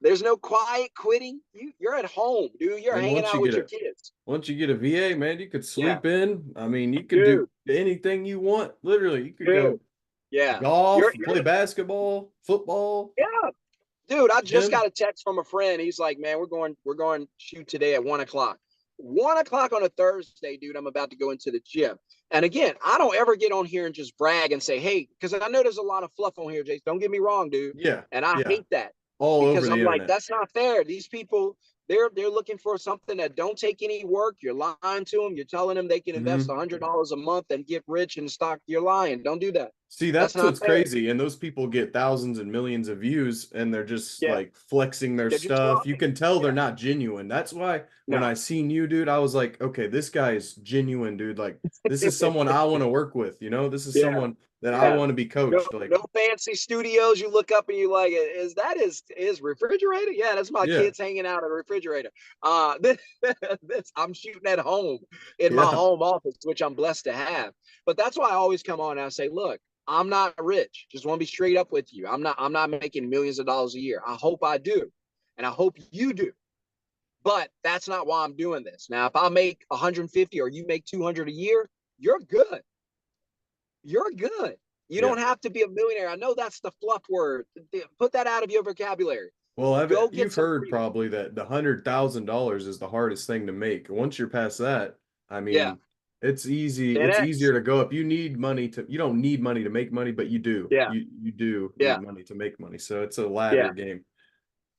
There's no quiet quitting. You're at home, dude. You're And hanging out with your kids. once you get a VA, man, you could Yeah, sleep in. I mean, you could do dude, anything you want. Literally, you could dude. go Yeah. golf, You're play basketball, football, yeah. Dude, I just gym. got a text from a friend. He's like, man, we're going shoot today at 1 o'clock. 1 o'clock on a Thursday, dude. I'm about to go into the gym. And again, I don't ever get on here and just brag and say, hey, because I know there's a lot of fluff on here, Jace. Don't get me wrong, dude. Yeah. And I Yeah. hate that All over because the I'm like, internet. that's not fair. These people, they're looking for something that don't take any work. You're lying to them. You're telling them they can invest Hmm. $100 a month and get rich and stock. You're lying. Don't do that. See, That's that's not what's fair. crazy. And those people get thousands and millions of views and they're just Yeah. like flexing their They're just stuff. You talking. can tell they're Yeah. not genuine. That's why when No. I seen you, dude, I was like, okay, this guy is genuine, dude. Like, this is someone I want to work with, you know? This is Yeah. someone that I Yeah. want to be No, coached. Like, no fancy studios. You look up and you like, is that his refrigerator? Yeah, that's my yeah, kids hanging out at a refrigerator. This I'm shooting at home in my yeah, home office, which I'm blessed to have. But that's why I always come on and I say, look, I'm not rich. Just want to be straight up with you. I'm not making millions of dollars a year. I hope I do, and I hope you do. But that's not why I'm doing this. Now, if I make 150 or you make 200 a year, you're good. You're good. You yeah. don't have to be a millionaire. I know that's the fluff word. Put that out of your vocabulary. Well, Go get you've some heard freedom. probably that the $100,000 is the hardest thing to make. Once you're past that, I Yeah. mean, it's easy. It's 10x. easier to go up. You don't need money to make money, but you do. Yeah. You do Yeah. need money to make money. So it's a Yeah. ladder game.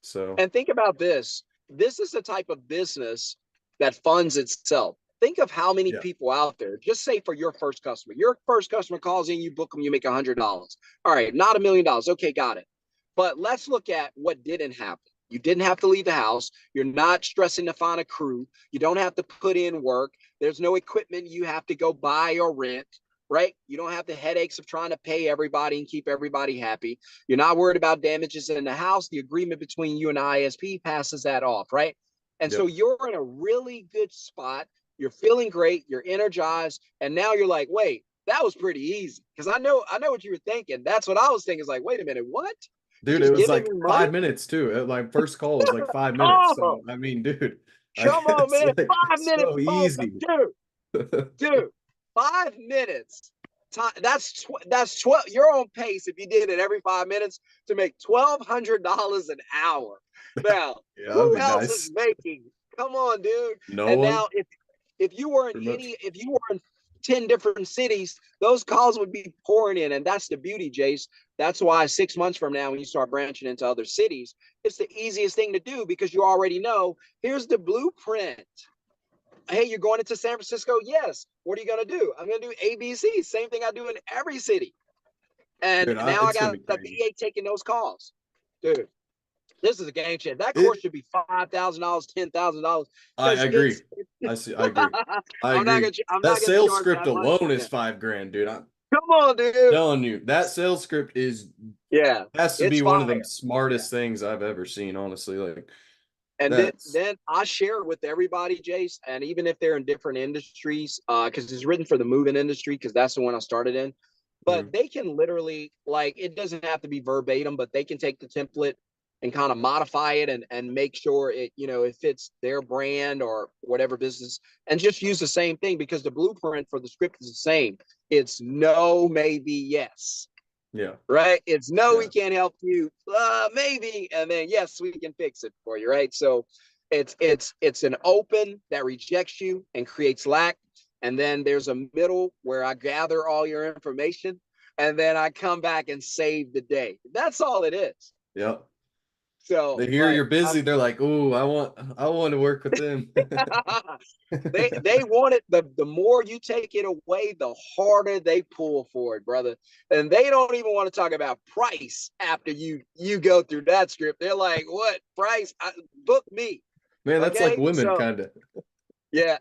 So And think about this. This is the type of business that funds itself. Think of how many yeah, people out there, just say for your first customer, your first customer calls in, you book them, you make $100. All right, not $1 million. Okay, got it. But let's look at what didn't happen. You didn't have to leave the house. You're not stressing to find a crew. You don't have to put in work. There's no equipment you have to go buy or rent, right? You don't have the headaches of trying to pay everybody and keep everybody happy. You're not worried about damages in the house. The agreement between you and the ISP passes that off, right? And yep. so you're in a really good spot. You're feeling great. You're energized. And now you're like, wait, that was pretty easy. Because I know what you were thinking. That's what I was thinking. Is like, wait a minute, what? Dude, it She's was giving like me money? 5 minutes too. Like first call was like 5 minutes. Oh, So I mean, dude, like come on, it's man. like 5 minutes. so Oh, easy. dude, 5 minutes. That's 12. You're on pace if you did it every 5 minutes to make $1,200 an hour. Now, Yeah, that'd who be else is nice. making? Come on, dude. No And one, now, if you were in pretty much. if you were in 10 different cities, those calls would be pouring in. And that's the beauty, Jace. That's why 6 months from now, when you start branching into other cities, it's the easiest thing to do because you already know here's the blueprint. Hey, you're going into San Francisco? Yes. What are you going to do? I'm going to do ABC. Same thing I do in every city. And Dude, now I it's gonna got be a crazy. VA taking those calls. dude, this is a game changer. That course should be $5,000, $10,000. I agree. I agree. I agree. I'm That not gonna sales charge script that much alone for is them. $5,000, dude. I'm Come on, dude. telling you, that sales script has to It's be one of fire. the smartest things I've ever seen, honestly. Like And that's then I share it with everybody, Jace, and even if they're in different industries, because it's written for the moving industry, because that's the one I started in. But they can literally, like, it doesn't have to be verbatim, but they can take the template and kind of modify it and make sure it, it fits their brand or whatever business, and just use the same thing, because the blueprint for the script is the same. It's no, maybe, yes. yeah. Right? It's no, we can't help you. Maybe, and then yes, we can fix it for you. Right? So it's an open that rejects you and creates lack, and then there's a middle where I gather all your information, and then I come back and save the day. That's all it is. Yep. So, They hear you're busy. They're like, "Ooh, I want to work with them." they want it. The more you take it away, the harder they pull for it, brother. And they don't even want to talk about price after you go through that script. They're like, "What price? Book me." Man, that's like women, so, kind of. Yeah.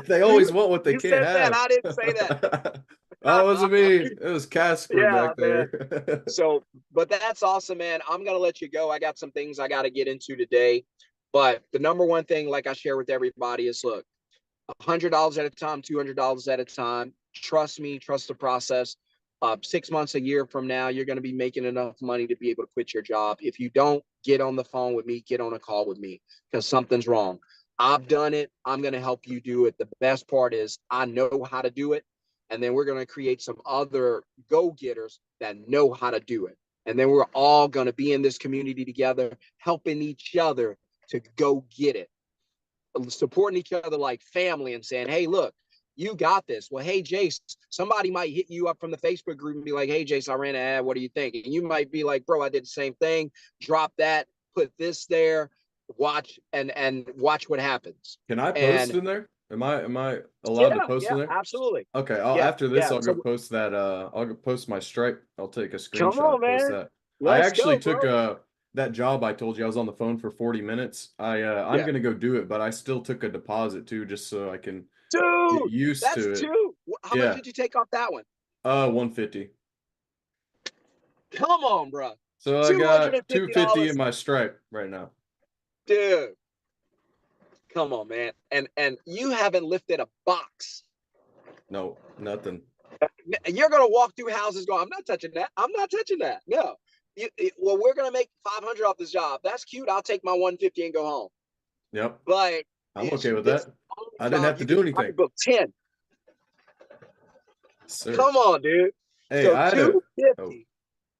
They always want what they you can't said have. That. I didn't say that. That wasn't me. It was Casper back there. Man. So, but that's awesome, man. I'm going to let you go. I got some things I got to get into today. But the number one thing, like I share with everybody, is look, $100 at a time, $200 at a time. Trust me, trust the process. 6 months, a year from now, you're going to be making enough money to be able to quit your job. If you don't, get on the phone with me, get on a call with me, because something's wrong. I've done it. I'm going to help you do it. The best part is I know how to do it. And then we're going to create some other go-getters that know how to do it. And then we're all going to be in this community together, helping each other to go get it, supporting each other like family, and saying, hey, look, you got this. Well, hey, Jace, somebody might hit you up from the Facebook group and be like, hey, Jace, I ran an ad. What do you think? And you might be like, bro, I did the same thing. Drop that, put this there, watch and watch what happens. Can I post in there? Am I allowed to post in there? Absolutely. Okay, after this, I'll go post that. I'll go post my Stripe. I'll take a screenshot. Come on, and post man. that. I Let's actually go, took that job I told you I was on the phone for 40 minutes. I'm gonna go do it, but I still took a deposit too, just so I can get used to it. Two. How much did you take off that one? 150. Come on, bro. So I got $250 in my Stripe right now. Dude. Come on, man. And you haven't lifted a box. No, nothing. You're going to walk through houses going, I'm not touching that. I'm not touching that. No. Well, we're going to make 500 off this job. That's cute. I'll take my 150 and go home. Yep. But I'm okay with that. I didn't have to do anything. I book 10. Sir. Come on, dude. Hey, so I had 250.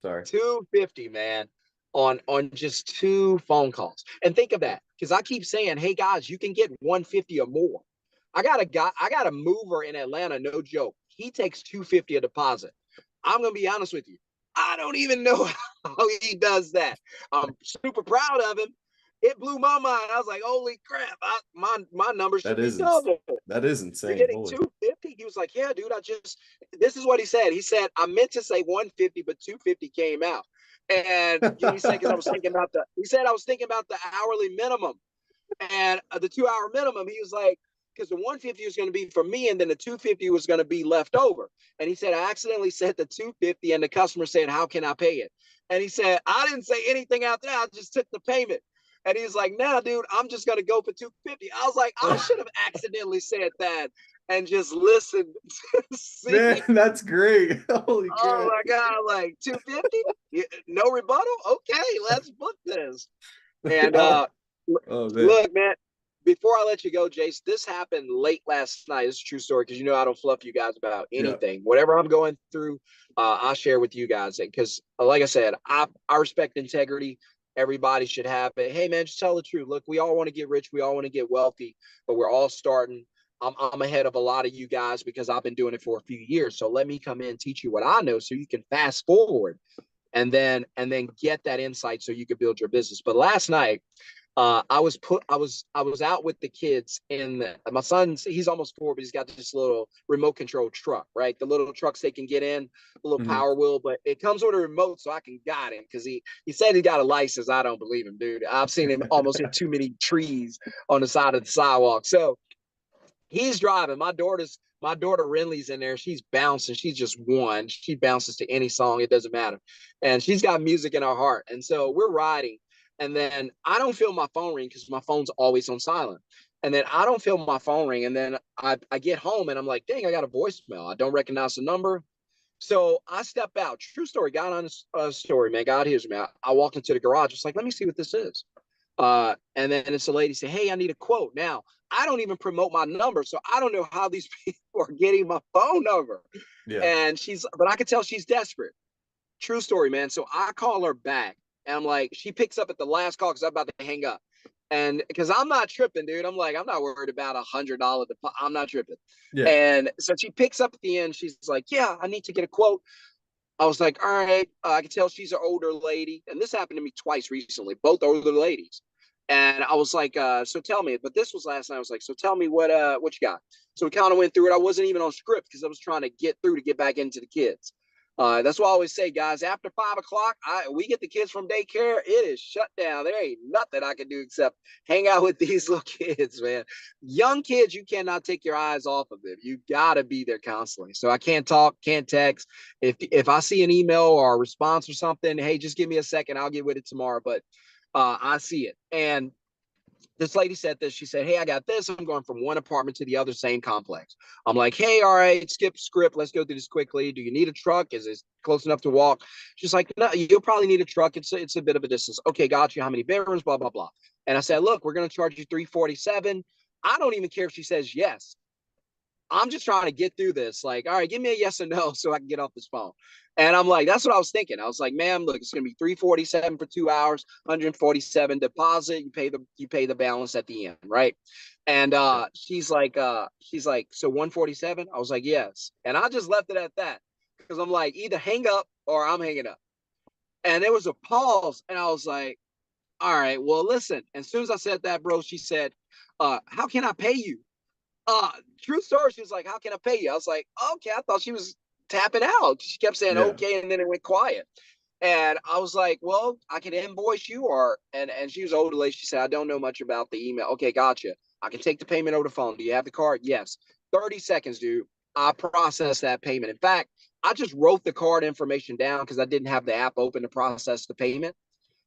Sorry. 250, man, on just 2 phone calls. And think of that, because I keep saying, hey guys, you can get 150 or more. I got a mover in Atlanta, no joke. He takes 250 a deposit. I'm gonna be honest with you. I don't even know how he does that. I'm super proud of him. It blew my mind. I was like, holy crap, my numbers should be double. That is insane. You're getting 250. He was like, yeah, dude, this is what he said. He said, I meant to say 150, but 250 came out. And he said, because I was thinking about the hourly minimum and the 2-hour minimum. He was like, because the 150 was going to be for me, and then the 250 was going to be left over. And he said, I accidentally said the 250, and the customer said, how can I pay it? And he said, I didn't say anything after that. I just took the payment. And he's like, nah, dude, I'm just going to go for 250. I was like, I should have accidentally said that and just listened. Man, that's great. Holy crap. Oh my God. Like 250? No rebuttal? Okay, let's book this. And look, man, before I let you go, Jace, this happened late last night. It's a true story, because I don't fluff you guys about anything. Yeah. Whatever I'm going through, I'll share with you guys. Because like I said, I respect integrity. Everybody should have it. Hey, man, just tell the truth. Look, we all want to get rich. We all want to get wealthy, but we're all starting. I'm ahead of a lot of you guys because I've been doing it for a few years. So let me come in and teach you what I know so you can fast forward and then get that insight so you can build your business. But last night, I was out with the kids my son's, he's almost 4, but he's got this little remote control truck, right? The little trucks they can get in, a little Hmm. power wheel, but it comes with a remote so I can guide him because he said he got a license. I don't believe him, dude. I've seen him almost hit too many trees on the side of the sidewalk. So he's driving. My daughter Renly's in there. She's bouncing. She's just one. She bounces to any song. It doesn't matter. And she's got music in her heart. And so we're riding. And then I don't feel my phone ring because my phone's always on silent. And then I don't feel my phone ring. And then I get home and I'm like, dang, I got a voicemail. I don't recognize the number. So I step out. True story. Got on a story, man. God hears me. I walked into the garage. It's like, let me see what this is. And then it's a lady say, hey, I need a quote. Now, I don't even promote my number, so I don't know how these people are getting my phone number. Yeah. And but I could tell she's desperate. True story, man. So I call her back, and I'm like, she picks up at the last call because I'm about to hang up. And because I'm not tripping, dude. I'm like, I'm not worried about $100 deposit. I'm not tripping. Yeah. And so she picks up at the end. She's like, yeah, I need to get a quote. I was like, all right. I can tell she's an older lady. And this happened to me twice recently, both older ladies. And I was like, so tell me, but this was last night. I was like, so tell me what you got. So we kind of went through it. I wasn't even on script because I was trying to get through to get back into the kids. That's why I always say, guys, after 5 o'clock, we get the kids from daycare. It is shut down. There ain't nothing I can do except hang out with these little kids, man. Young kids, you cannot take your eyes off of them. You gotta be there constantly. So I can't talk, can't text. If I see an email or a response or something, hey, just give me a second. I'll get with it tomorrow. But I see it. And this lady said this. She said, hey, I got this. I'm going from one apartment to the other, same complex. I'm like, hey, all right, skip script. Let's go through this quickly. Do you need a truck? Is this close enough to walk? She's like, no, you'll probably need a truck. It's a bit of a distance. Okay, got you. How many bedrooms? Blah, blah, blah. And I said, look, we're going to charge you $347. I don't even care if she says yes. I'm just trying to get through this. Like, all right, give me a yes or no so I can get off this phone. And I'm like, that's what I was thinking. I was like, ma'am, look, it's gonna be $347 for 2 hours, 147 deposit. You pay the balance at the end, right? And she's like, so 147? I was like, yes. And I just left it at that because I'm like, either hang up or I'm hanging up. And there was a pause, and I was like, all right, well, listen. And as soon as I said that, bro, she said, how can I pay you? uh True story, she was like, how can I pay you? I was like, okay. I thought she was tapping out. She kept saying Yeah. okay, and then it went quiet. And I was like, well, I can invoice you, or and she was older lady. She said, I don't know much about the email. Okay, gotcha. I can take the payment over the phone. Do you have the card? Yes. 30 seconds, dude. I processed that payment. In fact, I just wrote the card information down because I didn't have the app open to process the payment.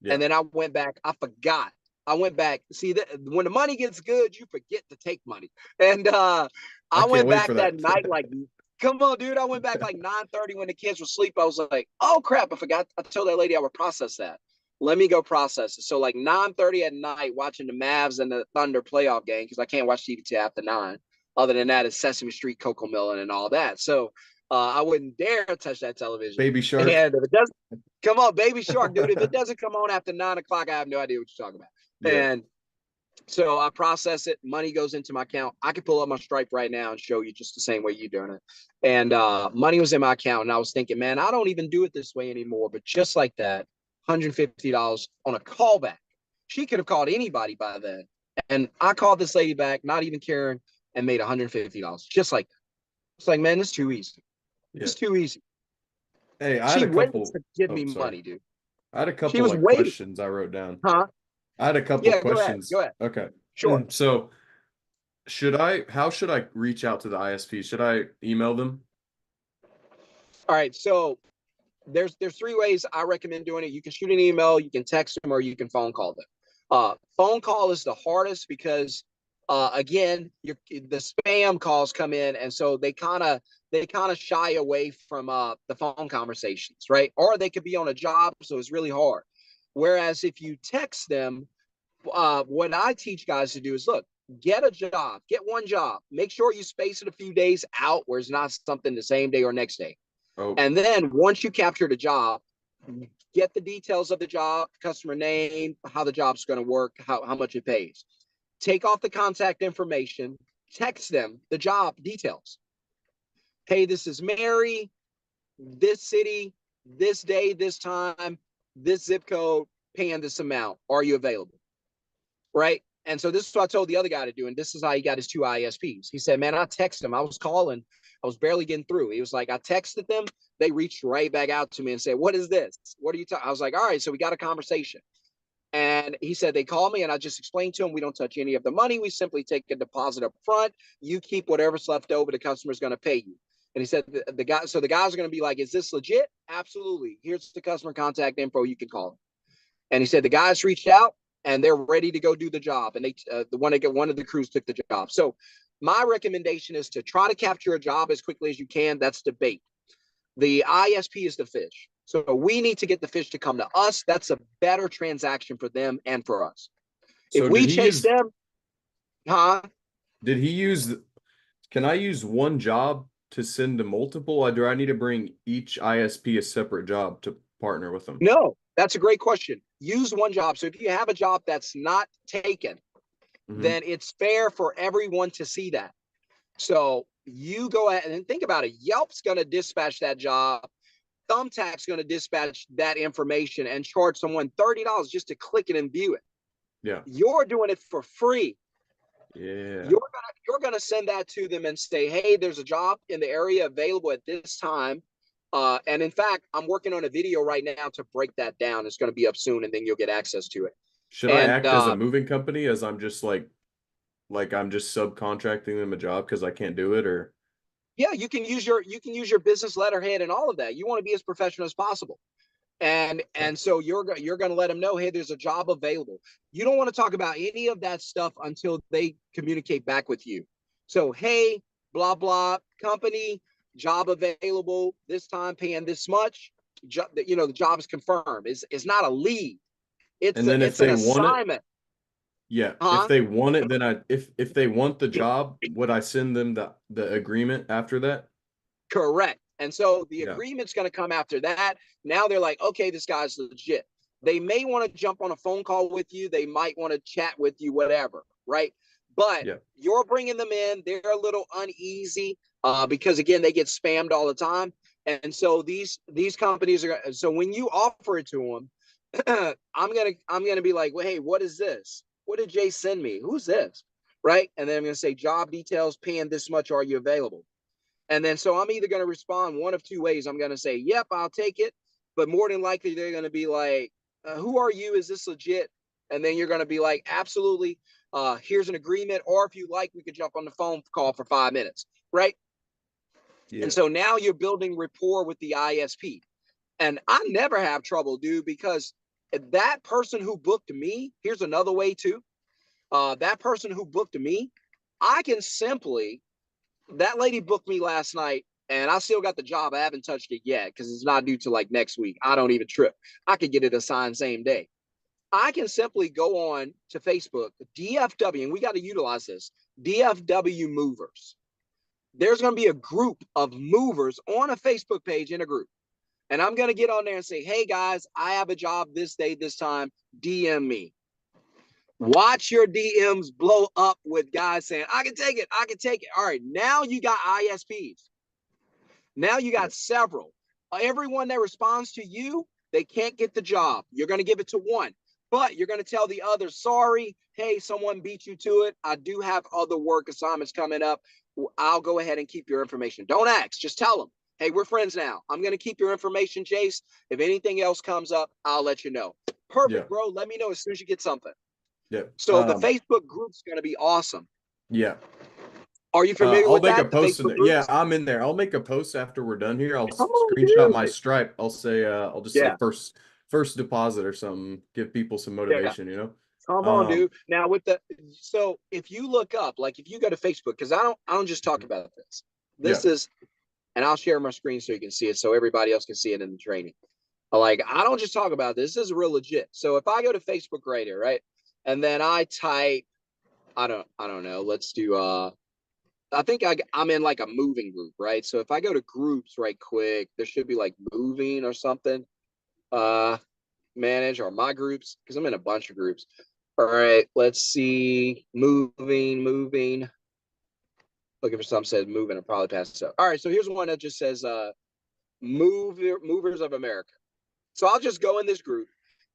Yeah. And then I went back. I forgot. I went back. See, when the money gets good, you forget to take money. And I I can't went wait back for that that. night like, come on, dude. I went back like 9:30 when the kids were asleep. I was like, oh crap, I forgot. I told that lady I would process that. Let me go process it. So like 9:30 at night, watching the Mavs and the Thunder playoff game because I can't watch TV till after 9. Other than that, it's Sesame Street, Coco Melon, and all that. So I wouldn't dare touch that television. Baby Shark. And if it doesn't come on, Baby Shark, dude. If it doesn't come on after 9 o'clock, I have no idea what you're talking about. Yeah. And so I process it. Money goes into my account. I could pull up my Stripe right now and show you just the same way you're doing it. And money was in my account. And I was thinking, man, I don't even do it this way anymore. But just like that, $150 on a callback. She could have called anybody by then. And I called this lady back, not even caring, and made $150. Just like that. It's like, man, it's too easy. Yeah. It's too easy. Hey, I had She a waited couple. to give Oh, me sorry. money, dude. I had a She couple was like waiting. questions I wrote down. Huh? I had a couple Yeah, questions. Go ahead. Okay. Sure. So how should I reach out to the ISP? Should I email them? All right. So there's 3 ways I recommend doing it. You can shoot an email, you can text them, or you can phone call them. Phone call is the hardest because again, the spam calls come in, and so they kind of shy away from the phone conversations, right? Or they could be on a job, so it's really hard. Whereas if you text them, what I teach guys to do is look, get a job, get one job, make sure you space it a few days out where it's not something the same day or next day. Oh, And then once you capture the job, get the details of the job, customer name, how the job's going to work, how much it pays. Take off the contact information, text them the job details. Hey, this is Mary, this city, this day, this time, this zip code, paying this amount. Are you available? right? And so this is what I told the other guy to do. And this is how he got his 2 ISPs. He said, man, I texted him. I was calling. I was barely getting through. He was like, I texted them. They reached right back out to me and said, what is this? What are you talking? I was like, all right, so we got a conversation. And he said, they called me and I just explained to him, we don't touch any of the money. We simply take a deposit up front. You keep whatever's left over. The customer's going to pay you. And he said, the guys are going to be like, is this legit? Absolutely. Here's the customer contact info. You can call him. And he said, the guys reached out and they're ready to go do the job. And they, one of the crews took the job. So my recommendation is to try to capture a job as quickly as you can. That's the bait. The ISP is the fish. So we need to get the fish to come to us. That's a better transaction for them and for us. So if we chase them, Did he use, can I use one job to send to multiple? Or do I need to bring each ISP a separate job to partner with them? No, that's a great question. Use one job. So if you have a job that's not taken, then it's fair for everyone to see that. So you go ahead and think about it. Yelp's going to dispatch that job. Thumbtack's going to dispatch that information and charge someone $30 just to click it and view it. Yeah. You're doing it for free. Yeah. You're gonna send that to them and say, hey, there's a job in the area available at this time. And in fact, I'm working on a video right now to break that down. It's going to be up soon, and then you'll get access to it. Should I act as a moving company, as I'm just like I'm just subcontracting them a job because I can't do it? Or yeah, you can use your business letterhead and all of that. You want to be as professional as possible. And so you're going to let them know, hey, there's a job available. You don't want to talk about any of that stuff until they communicate back with you. So, hey, blah, blah, company, job available this time, paying this much. The job is confirmed. It's not a lead. It's an assignment. Yeah. If they want it, then if they want the job, would I send them the agreement after that? Correct. And so the agreement's going to come after that. Now they're like, okay, this guy's legit. They may want to jump on a phone call with you. They might want to chat with you, whatever, right? But you're bringing them in. They're a little uneasy because, again, they get spammed all the time. And so these companies are. So when you offer it to them, I'm gonna be like, well, hey, what is this? What did Jay send me? Who's this? Right? And then I'm gonna say job details, paying this much. Are you available? And then so I'm either going to respond one of two ways. I'm going to say, yep, I'll take it. But more than likely, they're going to be like, who are you? Is this legit? And then you're going to be like, absolutely. Here's an agreement. Or if you like, we could jump on the phone call for 5 minutes. Right. Yeah. And so now you're building rapport with the ISP. And I never have trouble, dude, because that person who booked me, here's another way too. That person who booked me, I can simply, that lady booked me last night and I still got the job. I haven't touched it yet because it's not due to like next week. I don't even trip. I could get it assigned same day. I can simply go on to Facebook, DFW, and we got to utilize this, DFW movers. There's going to be a group of movers on a Facebook page in a group. And I'm going to get on there and say, hey guys, I have a job this day, this time, DM me. Watch your DMs blow up with guys saying, I can take it. I can take it. All right. Now you got ISPs. Now you got several. Everyone that responds to you, they can't get the job. You're going to give it to one, but you're going to tell the other, sorry, hey, someone beat you to it. I do have other work assignments coming up. I'll go ahead and keep your information. Don't ask. Just tell them, hey, we're friends now. I'm going to keep your information, Jace. If anything else comes up, I'll let you know. Perfect, bro. Let me know as soon as you get something. Yeah. So the Facebook group's going to be awesome. Yeah. Are you familiar with that? I'll make a post in there. Yeah, I'm in there. I'll make a post after we're done here. I'll screenshot my Stripe. I'll say, I'll just say first deposit or something. Give people some motivation, you know? Come on, dude. Now so if you look up, like if you go to Facebook, because I don't just talk about this. This is, and I'll share my screen so you can see it, so everybody else can see it in the training. Like, I don't just talk about this. This is real legit. So if I go to Facebook right here, right? And then I type, I don't know. Let's do, I think I'm in like a moving group, right? So if I go to groups right quick, there should be like moving or something, manage or my groups, because I'm in a bunch of groups. All right, let's see, moving. Looking for something says moving, and probably pass this up. All right, so here's one that just says, Movers of America. So I'll just go in this group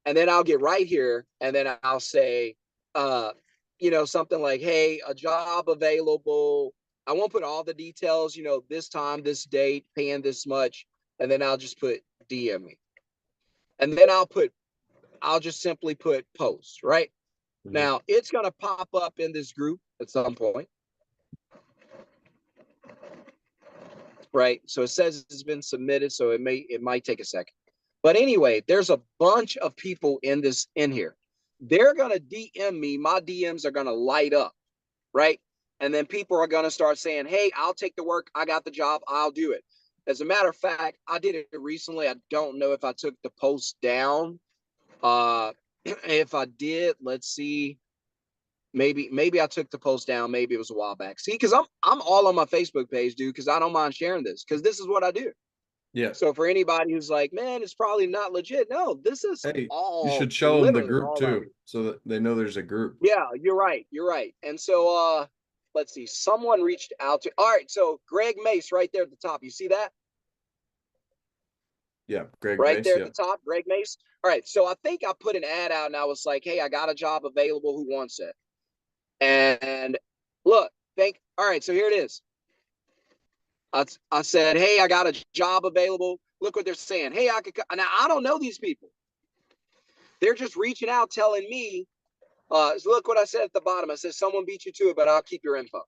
and then I'll get right here and then I'll say, something like, hey, a job available. I won't put all the details, this time, this date, paying this much. And then I'll just put DM me. And then I'll just simply put post, right? Mhm. Now it's going to pop up in this group at some point. Right. So it says it's been submitted. So it might take a second. But anyway, there's a bunch of people in here. They're going to DM me. My DMs are going to light up. Right. And then people are going to start saying, hey, I'll take the work. I got the job. I'll do it. As a matter of fact, I did it recently. I don't know if I took the post down. If I did, let's see. Maybe I took the post down. Maybe it was a while back. See, because I'm all on my Facebook page, dude, because I don't mind sharing this, because this is what I do. Yeah. So for anybody who's like, man, it's probably not legit. No, this is Hey, you all should show them the literally group all I too, do. so that they know there's a group. Yeah, you're right. You're right. And so let's see. Someone reached out to. All right, so Greg Mace right there at the top. You see that? Yeah, Greg Right Mace. there at Yeah. the top, Greg Mace. All right, so I think I put an ad out and I was like, hey, I got a job available. Who wants it? And look, all right, so here it is. I said, hey, I got a job available. Look what they're saying. Hey, I could. Now I don't know these people. They're just reaching out, telling me. So look what I said at the bottom. I said, someone beat you to it, but I'll keep your info.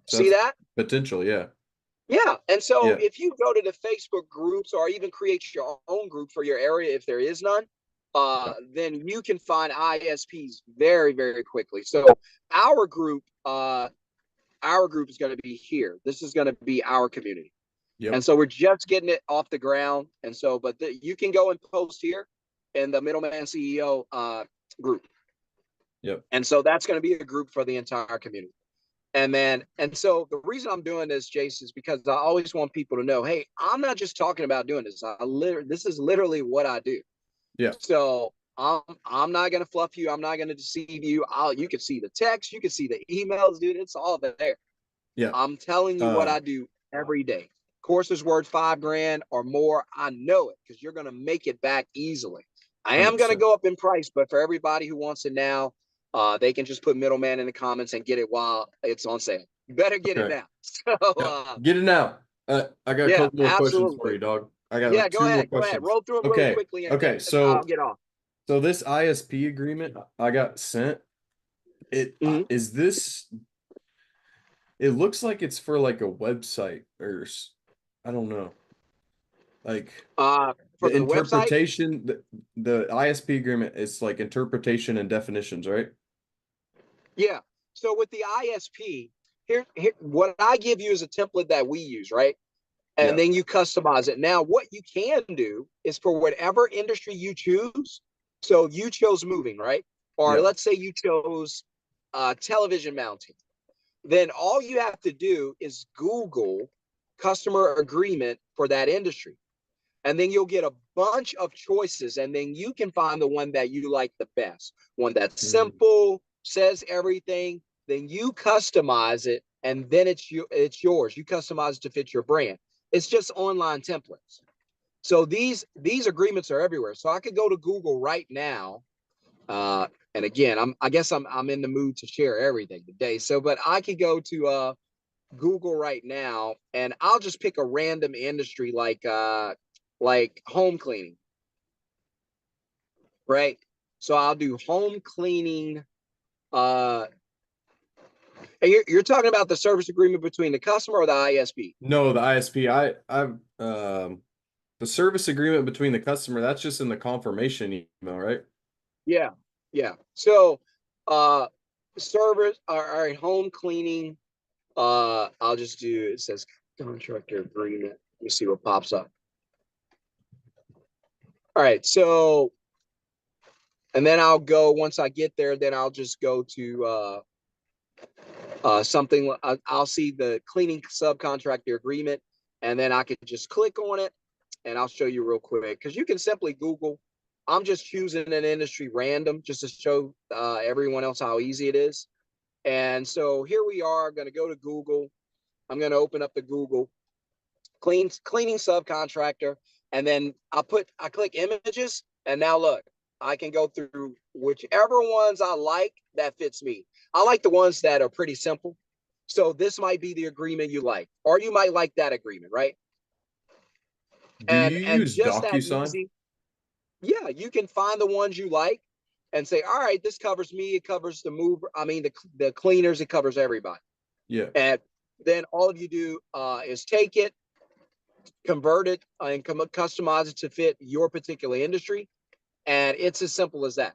So See that's that? potential. Yeah. Yeah. And so Yeah. if you go to the Facebook groups or even create your own group for your area, if there is none, then you can find ISPs very, very quickly. So our group is going to be here. This is going to be our community. Yep. And so we're just getting it off the ground. And so, but you can go and post here in the Middleman CEO group. Yep. And so that's going to be a group for the entire community. And so the reason I'm doing this, Jason, is because I always want people to know, hey, I'm not just talking about doing this. This is literally what I do. Yeah. So I'm not going to fluff you. I'm not going to deceive you. You can see the text. You can see the emails, dude. It's all there. Yeah. I'm telling you what I do every day. Course is worth $5,000 or more. I know it because you're going to make it back easily. I am going to 100%. go up in price, but for everybody who wants it now, they can just put middleman in the comments and get it while it's on sale. You better get it Okay. now. So, Get it now. I got a yeah, couple more questions for absolutely. you, dog. I got Yeah, like go two more ahead. Go ahead. questions. Roll through them really Okay. quickly, and Okay. then I'll get off. So this ISP agreement I got sent, it Mhm. is this. It looks like it's for like a website or I don't know. Like For the the website, interpretation, the ISP agreement is like interpretation and definitions, right? yeah. So with the ISP, here, what I give you is a template that we use, right? And Yeah. then you customize it. Now, what you can do is for whatever industry you choose. So you chose moving, right? Or Yeah. let's say you chose television mounting. Then all you have to do is Google customer agreement for that industry. And then you'll get a bunch of choices. And then you can find the one that you like the best, one that's Mhm. simple, says everything. Then you customize it, and then it's yours. You customize it to fit your brand. It's just online templates. So these agreements are everywhere. So I could go to Google right now. And again, I guess I'm in the mood to share everything today. So, but I could go to Google right now, and I'll just pick a random industry like home cleaning, right? So I'll do home cleaning. And you're talking about the service agreement between the customer or the ISP? No, the ISP. The service agreement between the customer, that's just in the confirmation email, right? Yeah, yeah. So service, all right, home cleaning. I'll just do, it says contractor agreement. Let me see what pops up. All right, so, and then I'll go, once I get there, then I'll just go to something. I'll see the cleaning subcontractor agreement, and then I can just click on it, and I'll show you real quick, because you can simply Google. I'm just choosing an industry random just to show everyone else how easy it is. And so here we are. I'm going to go to Google. I'm going to open up the Google cleaning subcontractor, and then I click images, and now look, I can go through whichever ones I like that fits me. I like the ones that are pretty simple. So this might be the agreement you like, or you might like that agreement, right? Do you And use just that DocuSign? easy. Yeah, you can find the ones you like and say, all right, this covers me. It covers the mover. I mean, the cleaners. It covers everybody. Yeah. And then all you do is take it, convert it, and customize it to fit your particular industry. And it's as simple as that.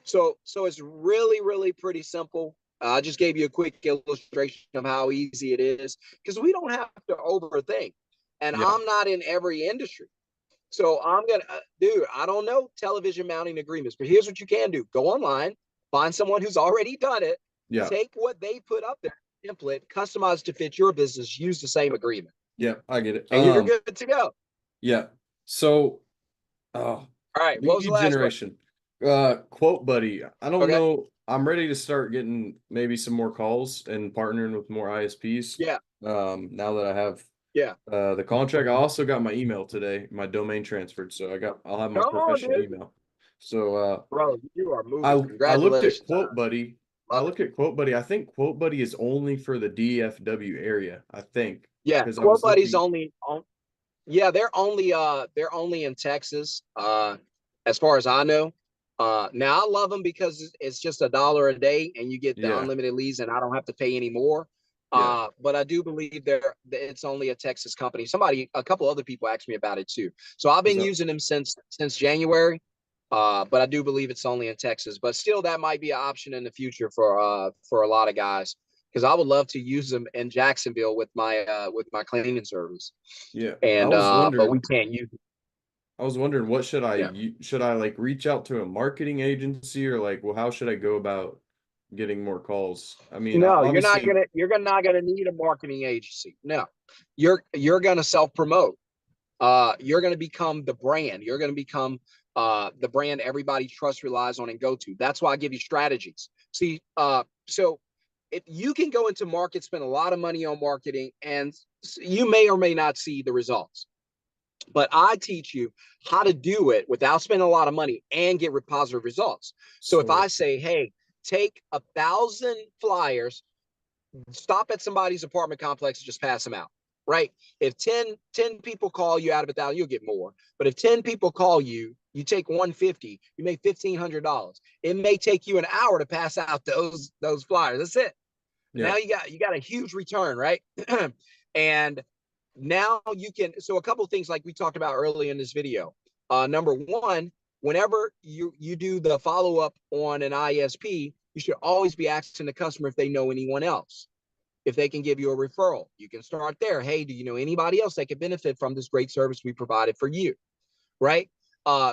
So it's really, really pretty simple. I just gave you a quick illustration of how easy it is because we don't have to overthink. And Yeah. I'm not in every industry. So I'm going to, dude, I don't know television mounting agreements, but here's what you can do. Go online, find someone who's already done it, Yeah. take what they put up there, template, customize to fit your business, use the same agreement. Yeah, I get it. And you're good to go. Yeah. So, All right. What was the lead last question? generation. Quote buddy. I don't Okay. know. I'm ready to start getting maybe some more calls and partnering with more ISPs. Yeah. Now that I have Yeah. the contract, I also got my email today, my domain transferred, so I'll have my Come on, professional dude. email. So Bro, you are moving. I looked at Congratulations. Quote Buddy. I Love it. looked at Quote Buddy. I think Quote Buddy is only for the DFW area, I think. Yeah. Because I Quote was Buddy's looking. only on. Yeah, they're only in Texas, as far as I know. Now I love them because it's just $1 a day and you get the Yeah, unlimited leads and I don't have to pay any more. yeah. But I do believe it's only a Texas company. A couple other people asked me about it too. So I've Is been that using them since January. But I do believe it's only in Texas. But still, that might be an option in the future for a lot of guys because I would love to use them in Jacksonville with my cleaning service. yeah. And but we can't use it. I was wondering what Yeah. should I like reach out to a marketing agency or like, well, how should I go about getting more calls? I mean, No, obviously, you're not gonna need a marketing agency. No, you're gonna self promote. You're gonna become the brand. You're gonna become the brand everybody trusts, relies on, and go to. That's why I give you strategies. See, so if you can go into market, spend a lot of money on marketing, and you may or may not see the results. But I teach you how to do it without spending a lot of money and get positive results. So if I so say, hey, take 1,000 flyers, stop at somebody's apartment complex and just pass them out, right? If 10 people call you out of 1,000, you'll get more. But if 10 people call you, you take 150, you make $1,500. It may take you an hour to pass out those flyers. That's it. yeah, Now you got a huge return, right? And now you can, so a couple of things like we talked about earlier in this video. Number one, whenever you do the follow-up on an ISP, you should always be asking the customer if they know anyone else, if they can give you a referral. You can start there. Hey, do you know anybody else that could benefit from this great service we provided for you? Right?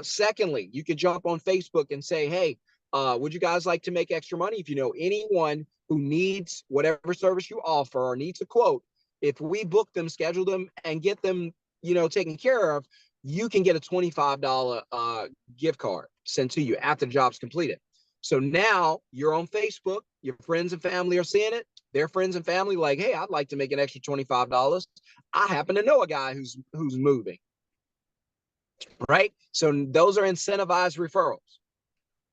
Secondly, you could jump on Facebook and say, hey, would you guys like to make extra money? If you know anyone who needs whatever service you offer or needs a quote, if we book them, schedule them, and get them, taken care of, you can get a $25 gift card sent to you after the job's completed. So now you're on Facebook, your friends and family are seeing it. Their friends and family like, hey, I'd like to make an extra $25. I happen to know a guy who's moving. Right? So those are incentivized referrals,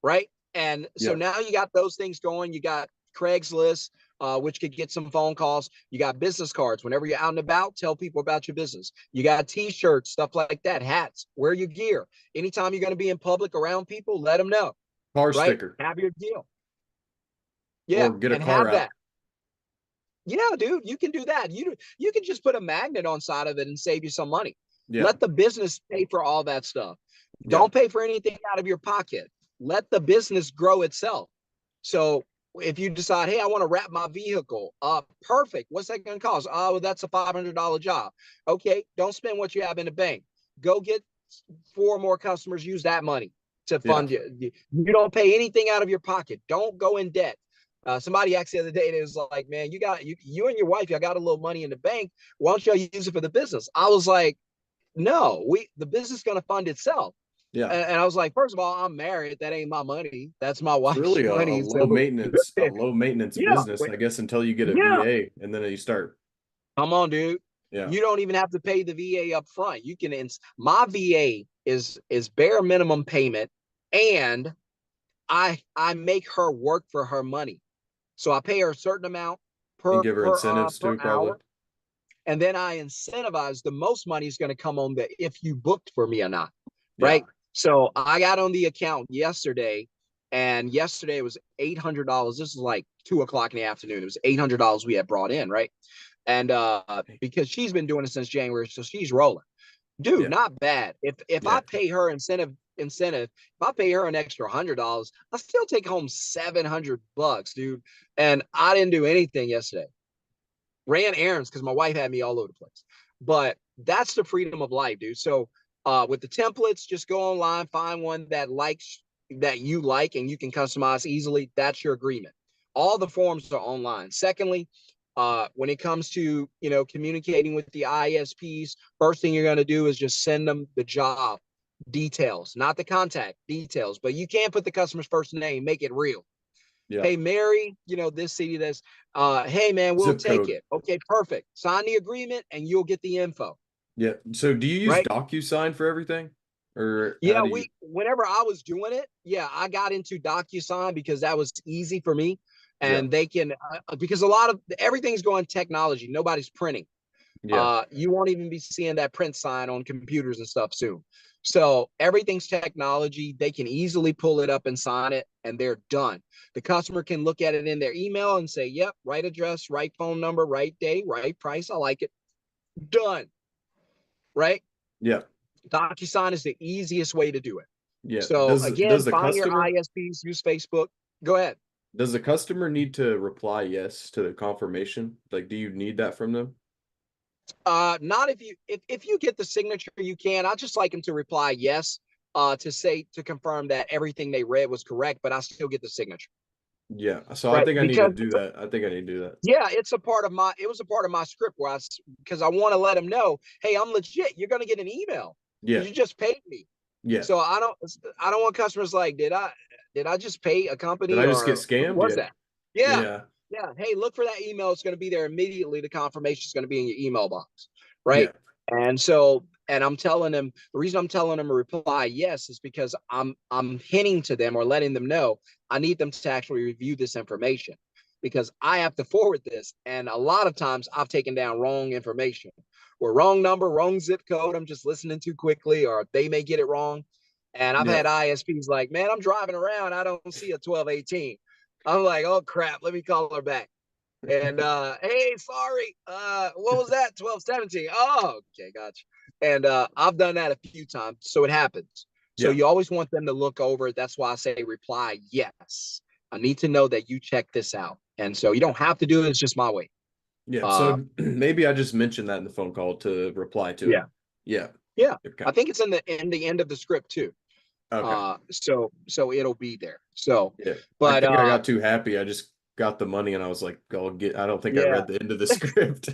right? And so yeah. now you got those things going. You got Craigslist, which could get some phone calls. You got business cards. Whenever you're out and about, tell people about your business. You got T-shirts, stuff like that, hats, wear your gear. Anytime you're going to be in public around people, let them know, Car right? sticker Have your deal. or Yeah, get a and car have out. that. Yeah, dude, you can do that. You can just put a magnet on side of it and save you some money. Yeah, Let the business pay for all that stuff. yeah. Don't pay for anything out of your pocket. Let the business grow itself. So if you decide, hey, I want to wrap my vehicle, perfect. What's that going to cost? Oh, well, that's a $500 job. Okay, don't spend what you have in the bank. Go get 4 more customers. Use that money to Yeah. fund you. You don't pay anything out of your pocket. Don't go in debt. Somebody asked the other day, it was like, man, you and your wife, y'all got a little money in the bank. Why don't y'all use it for the business? I was like, no, the business is going to fund itself. Yeah. And I was like, first of all, I'm married. That ain't my money. That's my It's wife's really money. So a low maintenance yeah, business, I guess, until you get a yeah. VA and then you start. Come on, dude. Yeah. You don't even have to pay the VA up front. You can. My VA is bare minimum payment, and I make her work for her money. So I pay her a certain amount And per give her incentives per too, probably. hour, and then I incentivize the most money is going to come on the if you booked for me or not, Yeah. right? So I got on the account yesterday, and yesterday it was $800. This is like 2 o'clock in the afternoon. It was $800 we had brought in, right? And because she's been doing it since January, so she's rolling. Dude, Yeah. not bad. If I Yeah. pay her incentive, if I pay her an extra $100, I still take home $700, dude. And I didn't do anything yesterday. Ran errands because my wife had me all over the place. But that's the freedom of life, dude. So with the templates, just go online, find one that you like and you can customize easily. That's your agreement. All the forms are online. Secondly, when it comes to communicating with the ISPs, first thing you're going to do is just send them the job details, not the contact details, but you can't put the customer's first name, make it real. Yeah. Hey, Mary, this city, this, hey, man, we'll Zip take code. it. Okay, perfect. Sign the agreement and you'll get the info, Yeah. So do you use right? DocuSign for everything? Or how Yeah, do you? whenever I was doing it, yeah, I got into DocuSign because that was easy for me. Yeah. And they can, because a lot of everything's going technology, nobody's printing. Yeah. You won't even be seeing that print sign on computers and stuff soon. So everything's technology. They can easily pull it up and sign it, and they're done. The customer can look at it in their email and say, yep, right address, right phone number, right day, right price. I like it. Done. Right? Yeah. DocuSign is the easiest way to do it. Yeah. So Does again, the find your customer ISPs, use Facebook. Go ahead. need to reply yes to the confirmation? Like, do you need that from them? Not if you get the signature, you can. I just like them to reply yes, to confirm that everything they read was correct, but I still get the signature. Yeah. So I Right. think I need to Because do that. I think I need to do that. yeah, it was a part of my script where because I want to let them know, hey, I'm legit. You're gonna get an email Yeah. because you just paid me. Yeah. So I don't want customers like, did I just pay a Did company I just get or what scammed? was Yeah. that? Yeah. Yeah. Yeah. Hey, look for that email. It's going to be there immediately. The confirmation is going to be in your email box. Yeah. Right. And I'm telling them the reason I'm telling them to reply yes is because I'm hinting to them or letting them know I need them to actually review this information because I have to forward this. And a lot of times I've taken down wrong information or wrong number, wrong zip code. I'm just listening too quickly, or they may get it wrong. And I've Yeah. had ISPs like, man, I'm driving around. I don't see a 1218. I'm like, oh crap, let me call her back. And hey, sorry, what was that? 1217. Oh, okay, gotcha. And I've done that a few times, so it happens. So Yeah. you always want them to look over it. That's why I say reply yes. I need to know that you check this out. And so you don't have to do it, it's just my way. Yeah. Uh So maybe I just mentioned that in the phone call to reply to it. yeah, Yeah. yeah. Okay. I think it's in the end of the script too. Okay. So it'll be there. So, Yeah. I but think I got too happy. I just got the money and I was like, I don't think I yeah. read the end of the script.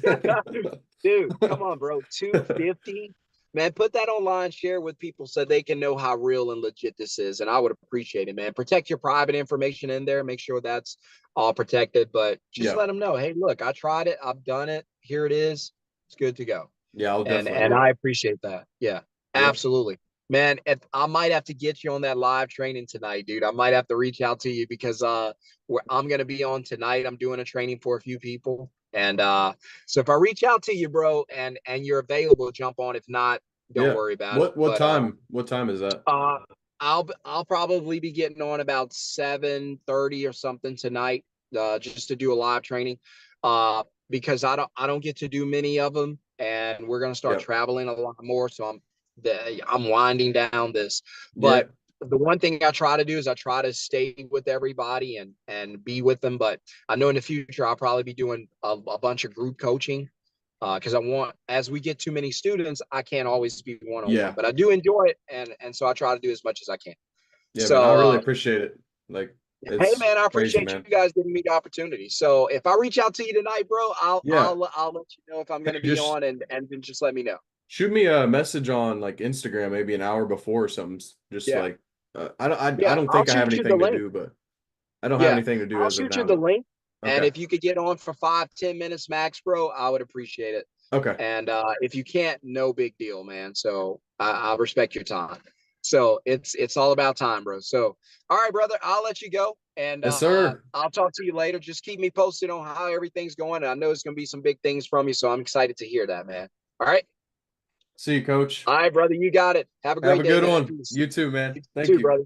Dude, come on, bro. 250. Man, put that online, share with people so they can know how real and legit this is. And I would appreciate it, man. Protect your private information in there. Make sure that's all protected. But just Yeah. let them know, hey, look, I tried it. I've done it. Here it is. It's good to go. Yeah, I'll And definitely and do I that. appreciate that. Yeah, Yeah. absolutely. Man, if I might have to get you on that live training tonight, dude. I might have to reach out to you because I'm gonna be on tonight. I'm doing a training for a few people. And so if I reach out to you, bro, and you're available, jump on. If not, don't Yeah. worry about it. What But time? What time is that? uh I'll probably be getting on about 7:30 or something tonight, just to do a live training. Because I don't get to do many of them, and we're gonna start Yeah. traveling a lot more. So I'm winding down this. Yeah. But the one thing I try to do is I try to stay with everybody and be with them. But I know in the future I'll probably be doing a bunch of group coaching because I want, as we get too many students, I can't always be one on one, Yeah. but I do enjoy it, and so I try to do as much as I can. Yeah, man. I So, really appreciate it. Like, hey it's man, I crazy, appreciate you man. guys giving me the opportunity. So if I reach out to you tonight, bro, I'll Yeah. I'll I'll let you know if I'm Hey, going to be just on, and then just let me know. shoot me a message on like Instagram, maybe an hour before or something. Just Yeah, like, I yeah, don't I'll think I have shoot you the anything to link. do, but I don't have Yeah, anything to do I'll as of shoot you now. the But link, and okay. if you could get on for 5-10 minutes max, bro, I would appreciate it. Okay. And if you can't, no big deal, man. So I respect your time. So it's all about time, bro. So, all right, brother, I'll let you go, and Yes, sir. I'll talk to you later. Just keep me posted on how everything's going. And I know it's going to be some big things from you, so I'm excited to hear that, man. All right. See you, coach. All right, brother, you got it. Have a Have great a day, good man. one. Peace. You too, man. You Thank too, you. brother.